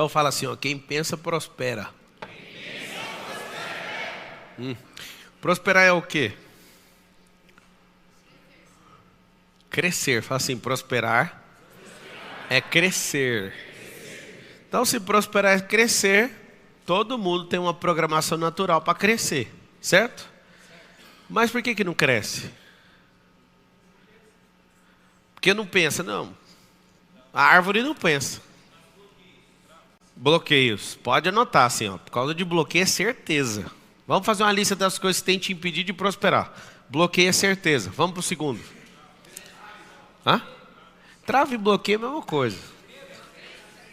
Então fala assim, ó, quem pensa prospera. Prosperar é o quê? Crescer. Fala assim, prosperar é crescer. Então se prosperar é crescer, todo mundo tem uma programação natural para crescer, certo? Mas por que não cresce? Porque não pensa, não. A árvore não pensa. Bloqueios. Pode anotar assim, ó. Por causa de bloqueio é certeza. Vamos fazer uma lista das coisas que tem te impedir de prosperar. Bloqueio é certeza. Vamos para o segundo. Hã? Trava e bloqueio é a mesma coisa.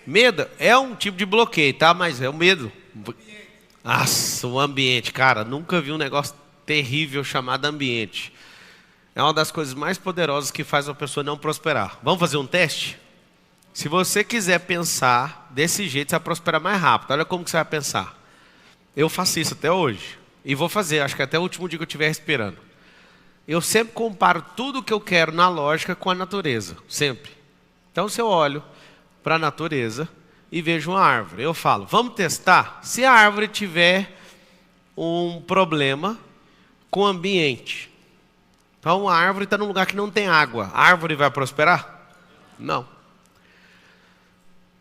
Medo é um tipo de bloqueio, tá? Mas é o medo. Nossa, o ambiente. Cara, nunca vi um negócio terrível chamado ambiente. É uma das coisas mais poderosas que faz uma pessoa não prosperar. Vamos fazer um teste? Se você quiser pensar desse jeito, você vai prosperar mais rápido. Olha como que você vai pensar. Eu faço isso até hoje. E vou fazer, acho que até o último dia que eu estiver respirando. Eu sempre comparo tudo que eu quero na lógica com a natureza. Sempre. Então, se eu olho para a natureza e vejo uma árvore, eu falo, vamos testar? Se a árvore tiver um problema com o ambiente. Então, a árvore está num lugar que não tem água. A árvore vai prosperar? Não.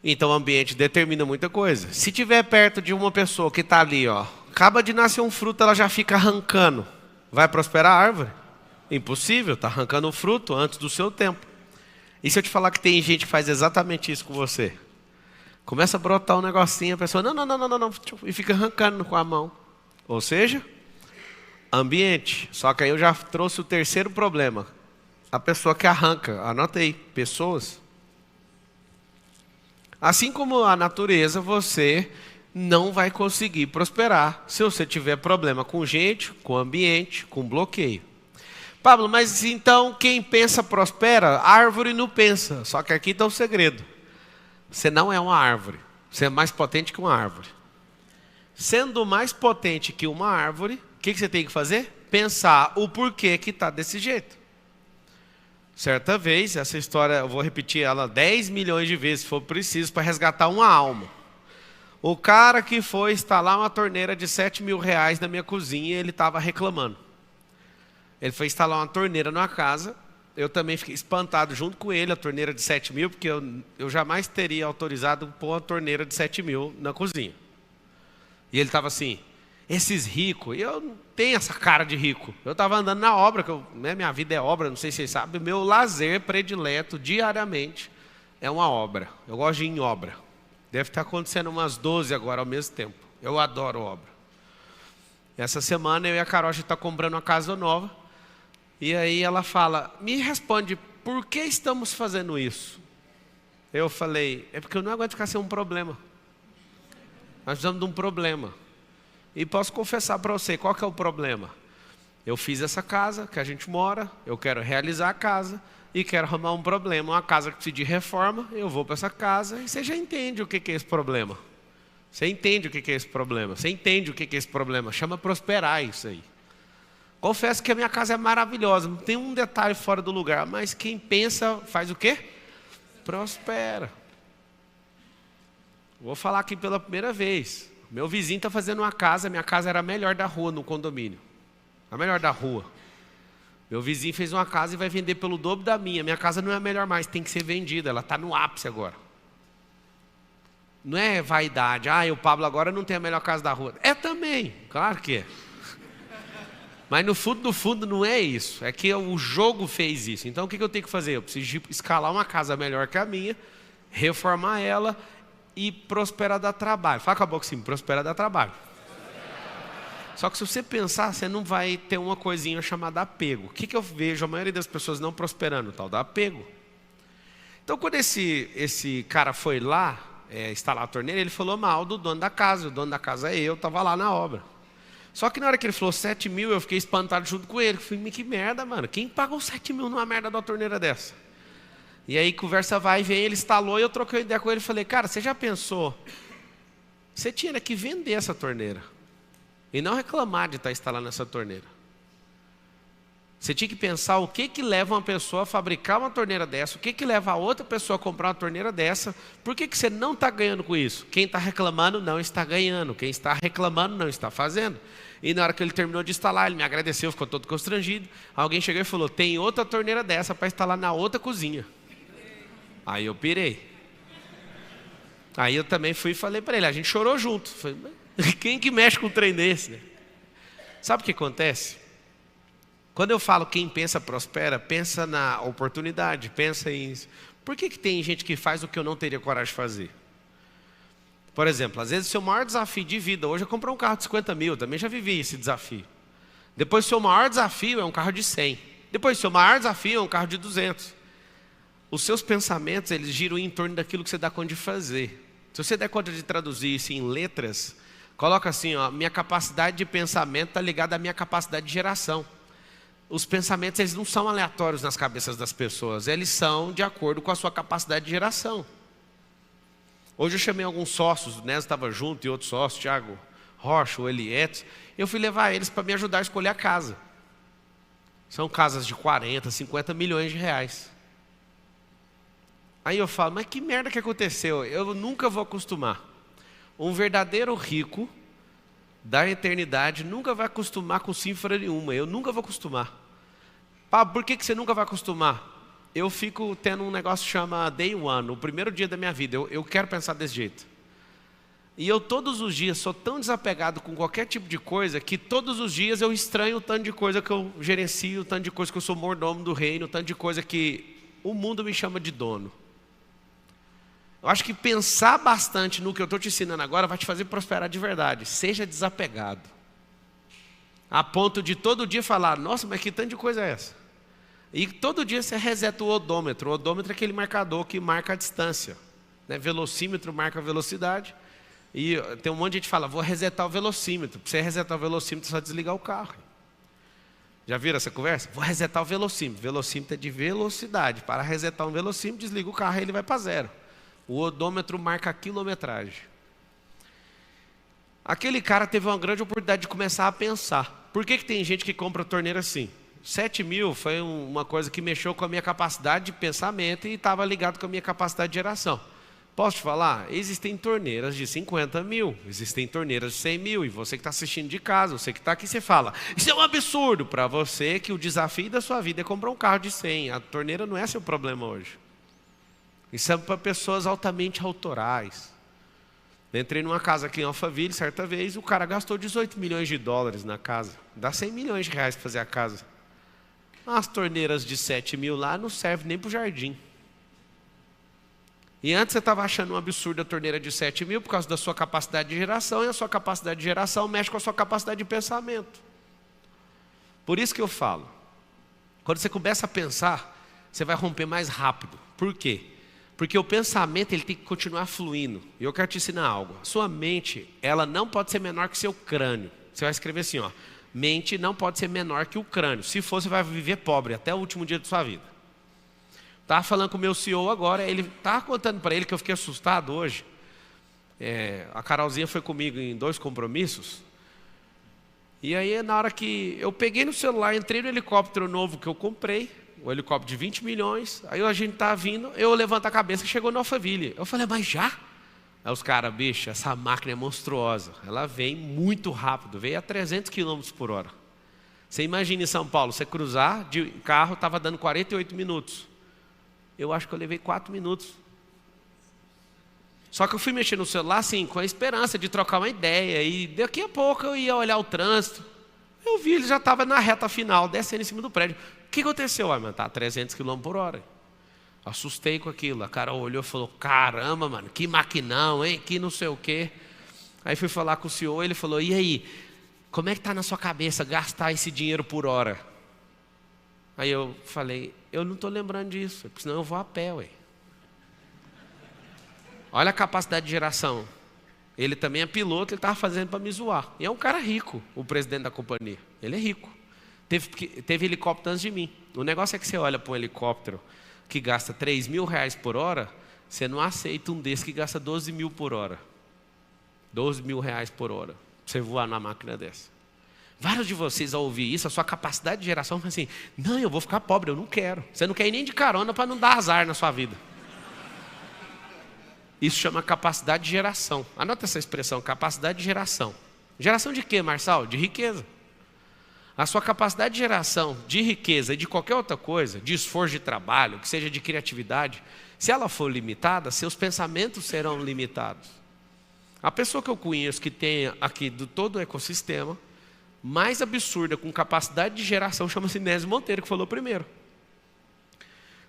Então o ambiente determina muita coisa. Se tiver perto de uma pessoa que está ali, ó, acaba de nascer um fruto, ela já fica arrancando. Vai prosperar a árvore? Impossível, está arrancando o fruto antes do seu tempo. E se eu te falar que tem gente que faz exatamente isso com você? Começa a brotar um negocinho, a pessoa, não, e fica arrancando com a mão. Ou seja, ambiente. Só que aí eu já trouxe o terceiro problema. A pessoa que arranca, anota aí, pessoas. Assim como a natureza, você não vai conseguir prosperar se você tiver problema com gente, com ambiente, com bloqueio. Pablo, mas então quem pensa prospera? A árvore não pensa. Só que aqui está o segredo. Você não é uma árvore. Você é mais potente que uma árvore. Sendo mais potente que uma árvore, o que você tem que fazer? Pensar o porquê que está desse jeito. Certa vez, essa história, eu vou repetir ela 10 milhões de vezes, se for preciso, para resgatar uma alma. O cara que foi instalar uma torneira de 7 mil reais na minha cozinha, ele estava reclamando. Ele foi instalar uma torneira numa casa, eu também fiquei espantado junto com ele, a torneira de 7 mil, porque eu jamais teria autorizado pôr uma torneira de 7 mil na cozinha. E ele estava assim, esses ricos, eu não tenho essa cara de rico. Eu estava andando na obra, minha vida é obra, não sei se vocês sabem, meu lazer predileto diariamente é uma obra. Eu gosto de ir em obra. Deve estar acontecendo umas 12 agora ao mesmo tempo. Eu adoro obra. Essa semana eu e a Carol estamos comprando uma casa nova. E aí ela fala, me responde, por que estamos fazendo isso? Eu falei, é porque eu não aguento ficar sem um problema. Nós precisamos de um problema. E posso confessar para você, qual que é o problema? Eu fiz essa casa que a gente mora, eu quero realizar a casa e quero arrumar um problema. Uma casa que precisa de reforma, eu vou para essa casa e você já entende o que é esse problema. Você entende o que é esse problema. Você entende o que é esse problema. Chama prosperar isso aí. Confesso que a minha casa é maravilhosa, não tem um detalhe fora do lugar, mas quem pensa faz o quê? Prospera. Vou falar aqui pela primeira vez. Meu vizinho está fazendo uma casa, minha casa era a melhor da rua no condomínio. A melhor da rua. Meu vizinho fez uma casa e vai vender pelo dobro da minha. Minha casa não é a melhor mais, tem que ser vendida, ela está no ápice agora. Não é vaidade, o Pablo agora não tem a melhor casa da rua. É também, claro que é. Mas no fundo não é isso. É que o jogo fez isso. Então o que eu tenho que fazer? Eu preciso escalar uma casa melhor que a minha, reformar ela e prosperar dá trabalho. Fala com a boca assim, prosperar dá trabalho. Só que se você pensar, você não vai ter uma coisinha chamada apego. O que eu vejo a maioria das pessoas não prosperando? Tal da apego. Então quando esse cara foi lá instalar a torneira, ele falou mal do dono da casa. O dono da casa é eu, estava lá na obra. Só que na hora que ele falou 7 mil, eu fiquei espantado junto com ele. Eu falei, que merda, mano. Quem pagou 7 mil numa merda de uma torneira dessa? E aí conversa vai e vem, ele instalou e eu troquei ideia com ele e falei, cara, você já pensou? Você tinha que vender essa torneira. E não reclamar de estar instalando essa torneira. Você tinha que pensar o que leva uma pessoa a fabricar uma torneira dessa, o que leva a outra pessoa a comprar uma torneira dessa, por que você não está ganhando com isso? Quem está reclamando não está ganhando, quem está reclamando não está fazendo. E na hora que ele terminou de instalar, ele me agradeceu, ficou todo constrangido. Alguém chegou e falou, tem outra torneira dessa para instalar na outra cozinha. Aí eu pirei. Aí eu também fui e falei para ele, a gente chorou junto. Falei, quem que mexe com um trem desse, né? Sabe o que acontece? Quando eu falo quem pensa prospera, pensa na oportunidade, pensa em... Por que tem gente que faz o que eu não teria coragem de fazer? Por exemplo, às vezes o seu maior desafio de vida hoje é comprar um carro de 50 mil, eu também já vivi esse desafio. Depois o seu maior desafio é um carro de 100. Depois o seu maior desafio é um carro de 200. Os seus pensamentos, eles giram em torno daquilo que você dá conta de fazer. Se você der conta de traduzir isso em letras, coloca assim, ó, minha capacidade de pensamento está ligada à minha capacidade de geração. Os pensamentos, eles não são aleatórios nas cabeças das pessoas, eles são de acordo com a sua capacidade de geração. Hoje eu chamei alguns sócios, o Nes estava junto e outros sócios, Thiago Rocha, o Elietes, eu fui levar eles para me ajudar a escolher a casa. São casas de 40, 50 milhões de reais. Aí eu falo, mas que merda que aconteceu? Eu nunca vou acostumar. Um verdadeiro rico da eternidade nunca vai acostumar com cifra nenhuma. Eu nunca vou acostumar. Pablo, por que você nunca vai acostumar? Eu fico tendo um negócio que chama Day One, o primeiro dia da minha vida. Eu quero pensar desse jeito. E eu todos os dias sou tão desapegado com qualquer tipo de coisa que todos os dias eu estranho o tanto de coisa que eu gerencio, o tanto de coisa que eu sou mordomo do reino, o tanto de coisa que o mundo me chama de dono. Eu acho que pensar bastante no que eu estou te ensinando agora vai te fazer prosperar de verdade. Seja desapegado. A ponto de todo dia falar, nossa, mas que tanto de coisa é essa? E todo dia você reseta o odômetro. O odômetro é aquele marcador que marca a distância, né? Velocímetro marca a velocidade. E tem um monte de gente que fala, vou resetar o velocímetro. Para você resetar o velocímetro, é só desligar o carro. Já viram essa conversa? Vou resetar o velocímetro. Velocímetro é de velocidade. Para resetar um velocímetro, desliga o carro e ele vai para zero. O odômetro marca a quilometragem. Aquele cara teve uma grande oportunidade de começar a pensar. Por que tem gente que compra torneira assim? 7 mil foi uma coisa que mexeu com a minha capacidade de pensamento e estava ligado com a minha capacidade de geração. Posso te falar? Existem torneiras de 50 mil, existem torneiras de 100 mil. E você que está assistindo de casa, você que está aqui, você fala, isso é um absurdo para você que o desafio da sua vida é comprar um carro de 100. A torneira não é seu problema hoje. Isso é para pessoas altamente autorais. Eu entrei numa casa aqui em Alphaville, certa vez, o cara gastou 18 milhões de dólares na casa. Dá 100 milhões de reais para fazer a casa. As torneiras de 7 mil lá não servem nem para o jardim. E antes você estava achando um absurdo a torneira de 7 mil por causa da sua capacidade de geração, e a sua capacidade de geração mexe com a sua capacidade de pensamento. Por isso que eu falo, quando você começa a pensar, você vai romper mais rápido. Por quê? Porque o pensamento ele tem que continuar fluindo. E eu quero te ensinar algo. A sua mente, ela não pode ser menor que seu crânio. Você vai escrever assim, ó. Mente não pode ser menor que o crânio. Se for, você vai viver pobre até o último dia da sua vida. Estava falando com o meu CEO agora, ele estava contando para ele que eu fiquei assustado hoje. A Carolzinha foi comigo em 2 compromissos. E aí, na hora que eu peguei no celular, entrei no helicóptero novo que eu comprei, o helicóptero de 20 milhões, aí a gente tá vindo, eu levanto a cabeça e chegou no Alphaville. Eu falei, mas já? Aí os caras, bicho, essa máquina é monstruosa. Ela vem muito rápido, veio a 300 km por hora. Você imagina em São Paulo, você cruzar de carro, estava dando 48 minutos. Eu acho que eu levei 4 minutos. Só que eu fui mexer no celular, assim, com a esperança de trocar uma ideia, e daqui a pouco eu ia olhar o trânsito. Eu vi, ele já estava na reta final, descendo em cima do prédio. O que aconteceu? Mano, tá a 300 km por hora. Assustei com aquilo. A cara olhou e falou, caramba, mano, que maquinão, hein? Que não sei o quê. Aí fui falar com o senhor, ele falou, e aí, como é que tá na sua cabeça gastar esse dinheiro por hora? Aí eu falei, eu não estou lembrando disso, porque senão eu vou a pé, ué. Olha a capacidade de geração. Ele também é piloto, ele estava fazendo para me zoar. E é um cara rico, o presidente da companhia. Ele é rico. Teve helicóptero antes de mim. O negócio é que você olha para um helicóptero que gasta 3 mil reais por hora, você não aceita um desse que gasta 12 mil por hora. 12 mil reais por hora. Pra você voar na máquina dessa. Vários de vocês, ao ouvir isso, a sua capacidade de geração foi assim: não, eu vou ficar pobre, eu não quero. Você não quer ir nem de carona para não dar azar na sua vida. Isso chama capacidade de geração. Anota essa expressão, capacidade de geração. Geração de quê, Marçal? De riqueza. A sua capacidade de geração de riqueza e de qualquer outra coisa, de esforço de trabalho, que seja de criatividade, se ela for limitada, seus pensamentos serão limitados. A pessoa que eu conheço que tem aqui do todo o ecossistema, mais absurda, com capacidade de geração, chama-se Nésio Monteiro, que falou primeiro.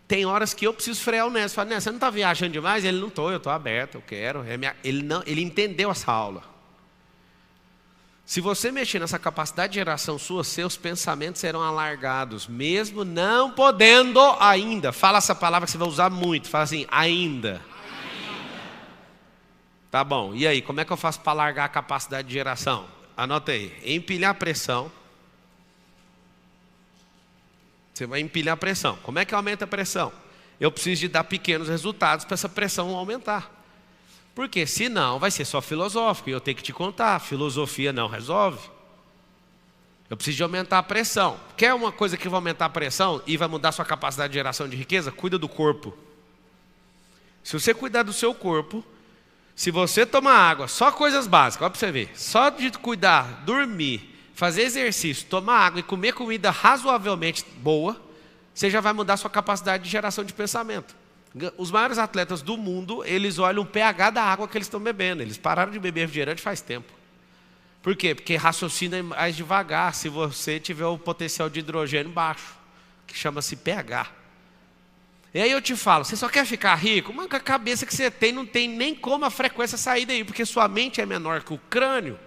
Tem horas que eu preciso frear o Nésio. Falo: Nésio, você não está viajando demais? Ele: não estou, eu estou aberto, eu quero. Ele entendeu essa aula. Se você mexer nessa capacidade de geração sua, seus pensamentos serão alargados, mesmo não podendo ainda. Fala essa palavra que você vai usar muito. Fala assim: ainda. Tá bom, e aí, como é que eu faço para alargar a capacidade de geração? Anota aí: empilhar pressão. Você vai empilhar a pressão. Como é que aumenta a pressão? Eu preciso de dar pequenos resultados para essa pressão aumentar. Porque senão vai ser só filosófico e eu tenho que te contar. Filosofia não resolve. Eu preciso de aumentar a pressão. Quer uma coisa que vai aumentar a pressão e vai mudar a sua capacidade de geração de riqueza? Cuida do corpo. Se você cuidar do seu corpo, se você tomar água, só coisas básicas, olha para você ver. Só de cuidar, dormir, fazer exercício, tomar água e comer comida razoavelmente boa, você já vai mudar a sua capacidade de geração de pensamento. Os maiores atletas do mundo, eles olham o pH da água que eles estão bebendo. Eles pararam de beber refrigerante faz tempo. Por quê? Porque raciocina mais devagar se você tiver o potencial de hidrogênio baixo, que chama-se pH. E aí eu te falo: você só quer ficar rico? Mas com a cabeça que você tem, não tem nem como a frequência sair daí, porque sua mente é menor que o crânio.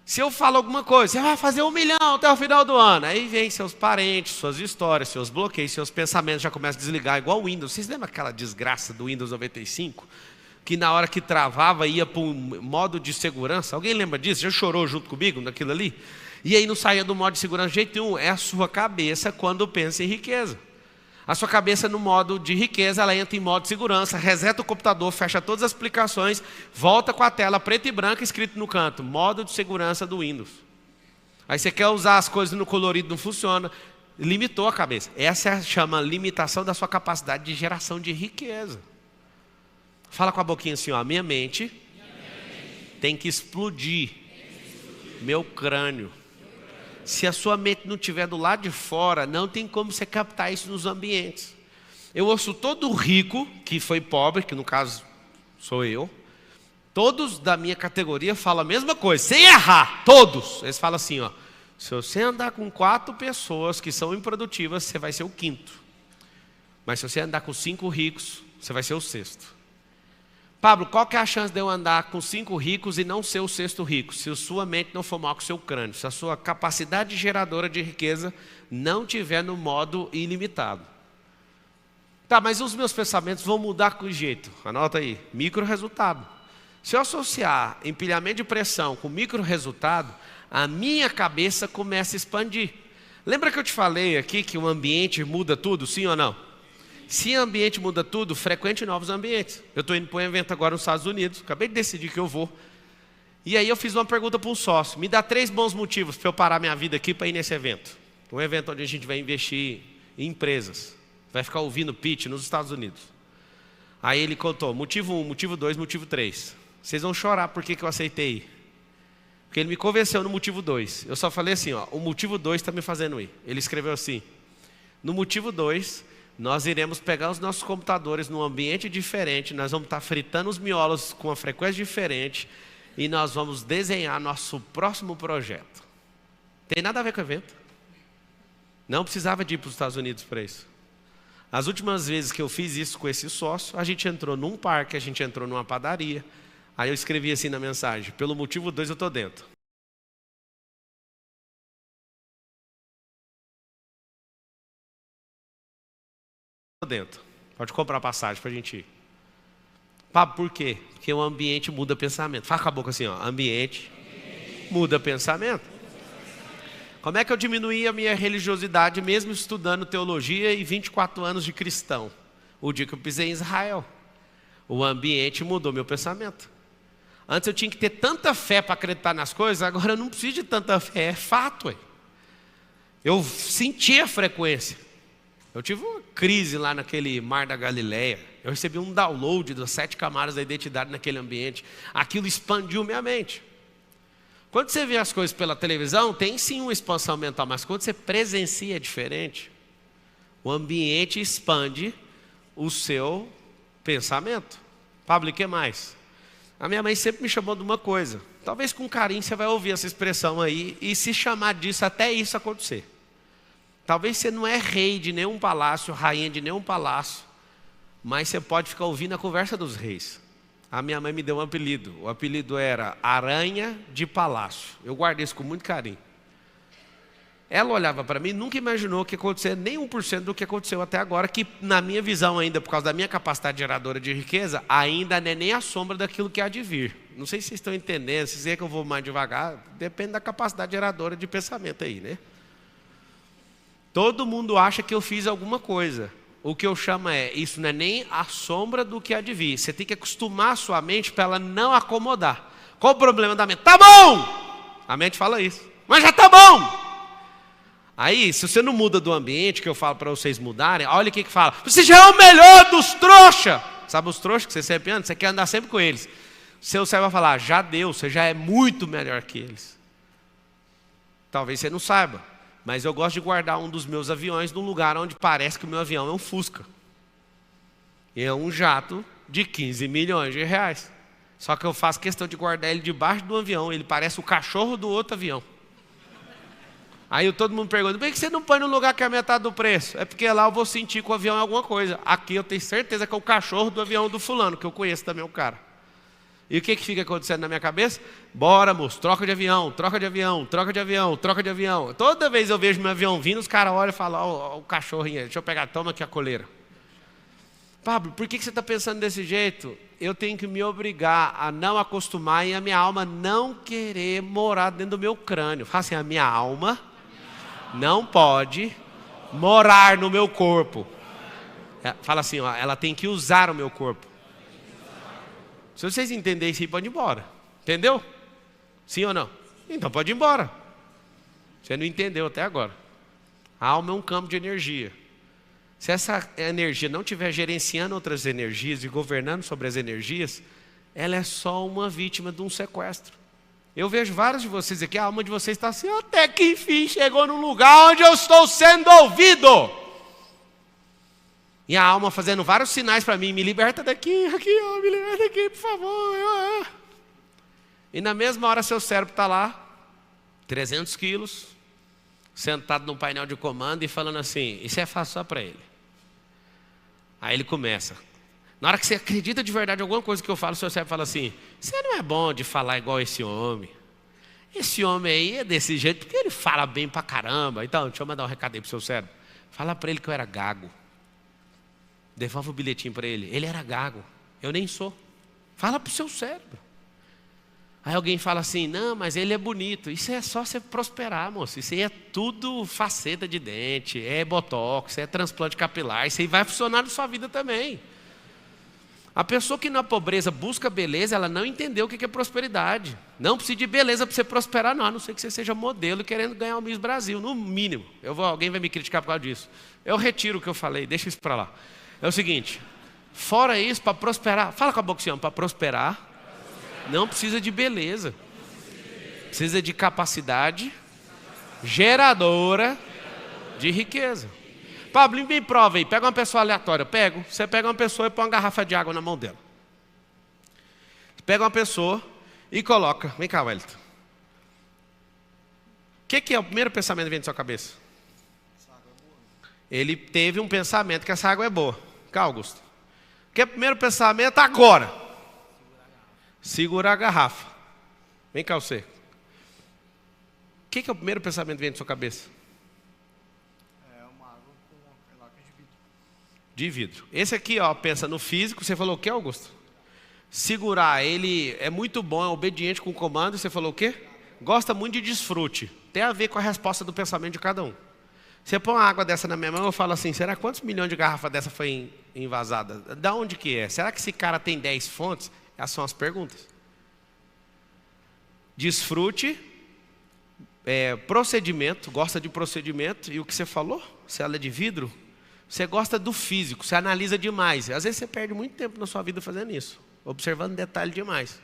Se eu falo alguma coisa: você vai fazer 1 milhão até o final do ano. Aí vem seus parentes, suas histórias, seus bloqueios, seus pensamentos já começam a desligar, igual o Windows. Vocês lembram aquela desgraça do Windows 95? Que na hora que travava ia para um modo de segurança? Alguém lembra disso? Já chorou junto comigo naquilo ali? E aí não saía do modo de segurança de jeito nenhum. É a sua cabeça quando pensa em riqueza. A sua cabeça no modo de riqueza, ela entra em modo de segurança, reseta o computador, fecha todas as aplicações, volta com a tela preta e branca escrito no canto: modo de segurança do Windows. Aí você quer usar as coisas no colorido, não funciona. Limitou a cabeça. Essa chama limitação da sua capacidade de geração de riqueza. Fala com a boquinha assim: ó, a minha mente tem que explodir meu crânio. Se a sua mente não estiver do lado de fora, não tem como você captar isso nos ambientes. Eu ouço todo rico que foi pobre, que no caso sou eu, todos da minha categoria falam a mesma coisa, sem errar, todos. Eles falam assim: ó, se você andar com 4 pessoas que são improdutivas, você vai ser o 5º. Mas se você andar com 5 ricos, você vai ser o 6º. Pablo, qual que é a chance de eu andar com 5 ricos e não ser o 6º rico? Se a sua mente não for mal com o seu crânio, se a sua capacidade geradora de riqueza não estiver no modo ilimitado. Tá, mas os meus pensamentos vão mudar com jeito. Anota aí: micro resultado. Se eu associar empilhamento de pressão com micro resultado, a minha cabeça começa a expandir. Lembra que eu te falei aqui que o ambiente muda tudo, sim ou não? Se o ambiente muda tudo, frequente novos ambientes. Eu estou indo para um evento agora nos Estados Unidos, acabei de decidir que eu vou. E aí eu fiz uma pergunta para um sócio: me dá 3 bons motivos para eu parar minha vida aqui para ir nesse evento. Um evento onde a gente vai investir em empresas. Vai ficar ouvindo pitch nos Estados Unidos. Aí ele contou: motivo 1, motivo 2, motivo 3. Vocês vão chorar por que eu aceitei ir. Porque ele me convenceu no motivo 2. Eu só falei assim: ó, o motivo 2 está me fazendo ir. Ele escreveu assim: no motivo 2... nós iremos pegar os nossos computadores num ambiente diferente, nós vamos estar fritando os miolos com uma frequência diferente e nós vamos desenhar nosso próximo projeto. Tem nada a ver com o evento. Não precisava de ir para os Estados Unidos para isso. As últimas vezes que eu fiz isso com esse sócio, a gente entrou num parque, a gente entrou numa padaria. Aí eu escrevi assim na mensagem: pelo motivo 2 eu estou dentro. Dentro. Pode comprar passagem para a gente ir. Pablo, por quê? Porque o ambiente muda pensamento. Fala com a boca assim, ó: ambiente muda pensamento. Como é que eu diminuí a minha religiosidade mesmo estudando teologia e 24 anos de cristão? O dia que eu pisei em Israel. O ambiente mudou meu pensamento. Antes eu tinha que ter tanta fé para acreditar nas coisas, agora eu não preciso de tanta fé, é fato. Ué. Eu senti a frequência. Eu tive uma crise lá naquele Mar da Galileia. Eu recebi um download das 7 camadas da identidade naquele ambiente. Aquilo expandiu minha mente. Quando você vê as coisas pela televisão, tem sim uma expansão mental, mas quando você presencia é diferente. O ambiente expande o seu pensamento. Pablo, e o que mais? A minha mãe sempre me chamou de uma coisa. Talvez com carinho você vai ouvir essa expressão aí e se chamar disso até isso acontecer. Talvez você não é rei de nenhum palácio, rainha de nenhum palácio, mas você pode ficar ouvindo a conversa dos reis. A minha mãe me deu um apelido. O apelido era Aranha de Palácio. Eu guardei isso com muito carinho. Ela olhava para mim e nunca imaginou que ia acontecer nem 1% do que aconteceu até agora, que na minha visão ainda, por causa da minha capacidade geradora de riqueza, ainda não é nem a sombra daquilo que há de vir. Não sei se vocês estão entendendo, se é que eu vou mais devagar, depende da capacidade geradora de pensamento aí, né? Todo mundo acha que eu fiz alguma coisa. O que eu chamo isso não é nem a sombra do que há de vir. Você tem que acostumar a sua mente para ela não acomodar. Qual o problema da mente? Tá bom! A mente fala isso. Mas já tá bom! Aí, se você não muda do ambiente, que eu falo para vocês mudarem, olha o que fala. Você já é o melhor dos trouxas. Sabe os trouxas que você sempre anda? Você quer andar sempre com eles. Seu cérebro vai falar, já deu, você já é muito melhor que eles. Talvez você não saiba. Mas eu gosto de guardar um dos meus aviões num lugar onde parece que o meu avião é um Fusca. E é um jato de 15 milhões de reais. Só que eu faço questão de guardar ele debaixo do avião. Ele parece o cachorro do outro avião. Aí todo mundo pergunta, por que você não põe no lugar que é a metade do preço? É porque lá eu vou sentir que o avião é alguma coisa. Aqui eu tenho certeza que é o cachorro do avião do fulano, que eu conheço também o cara. E o que fica acontecendo na minha cabeça? Bora, moço, troca de avião, troca de avião, troca de avião, troca de avião. Toda vez eu vejo meu avião vindo, os caras olham e falam, ó, o cachorrinho aí, deixa eu pegar, toma aqui a coleira. Pablo, por que você está pensando desse jeito? Eu tenho que me obrigar a não acostumar e a minha alma não querer morar dentro do meu crânio. Fala assim, a minha alma não pode morar no meu corpo. Fala assim, ó, ela tem que usar o meu corpo. Se vocês entenderem isso aí, pode ir embora. Entendeu? Sim ou não? Então pode ir embora. Você não entendeu até agora. A alma é um campo de energia. Se essa energia não estiver gerenciando outras energias e governando sobre as energias, ela é só uma vítima de um sequestro. Eu vejo vários de vocês aqui, a alma de vocês está assim, até que enfim chegou num lugar onde eu estou sendo ouvido. E a alma fazendo vários sinais para mim, me liberta daqui, aqui, ó, me liberta daqui, por favor. E na mesma hora seu cérebro está lá, 300 quilos, sentado num painel de comando e falando assim, isso é fácil só para ele. Aí ele começa. Na hora que você acredita de verdade em alguma coisa que eu falo, seu cérebro fala assim, você não é bom de falar igual esse homem. Esse homem aí é desse jeito, porque ele fala bem pra caramba. Então, deixa eu mandar um recado aí pro seu cérebro. Fala para ele que eu era gago. Devolve o bilhetinho para ele. Ele era gago, eu nem sou. Fala para o seu cérebro. Aí alguém fala assim, não, mas ele é bonito. Isso é só você prosperar, moço. Isso aí é tudo faceta de dente, é botox, é transplante capilar. Isso aí vai funcionar na sua vida também. A pessoa que na pobreza busca beleza, ela não entendeu o que é prosperidade. Não precisa de beleza para você prosperar, não. A não ser que você seja modelo querendo ganhar o Miss Brasil, no mínimo. Alguém vai me criticar por causa disso. Eu retiro o que eu falei, deixa isso para lá. É o seguinte, fora isso, para prosperar, fala com a boca assim, para prosperar, não precisa de beleza, precisa de capacidade geradora de riqueza. Pablo, me prova aí, pega uma pessoa aleatória, você pega uma pessoa e põe uma garrafa de água na mão dela. Pega uma pessoa e coloca, vem cá, Wellington. O que é o primeiro pensamento que vem na sua cabeça? Ele teve um pensamento que essa água é boa. Cá, Augusto. O que é o primeiro pensamento agora? Segurar a garrafa. Vem cá, você. O que é o primeiro pensamento que vem na sua cabeça? É uma água com laca de vidro. De vidro. Esse aqui, ó, pensa no físico. Você falou o que, Augusto? Segurar. Ele é muito bom, é obediente com o comando. Você falou o quê? Gosta muito de desfrute. Tem a ver com a resposta do pensamento de cada um. Você põe uma água dessa na minha mão, eu falo assim, será quantos milhões de garrafas dessa foi invasada? Da onde que é? Será que esse cara tem 10 fontes? Essas são as perguntas. desfrute, procedimento, gosta de procedimento. E o que você falou? Se ela é de vidro, você gosta do físico, você analisa demais. Às vezes você perde muito tempo na sua vida fazendo isso, observando detalhe demais.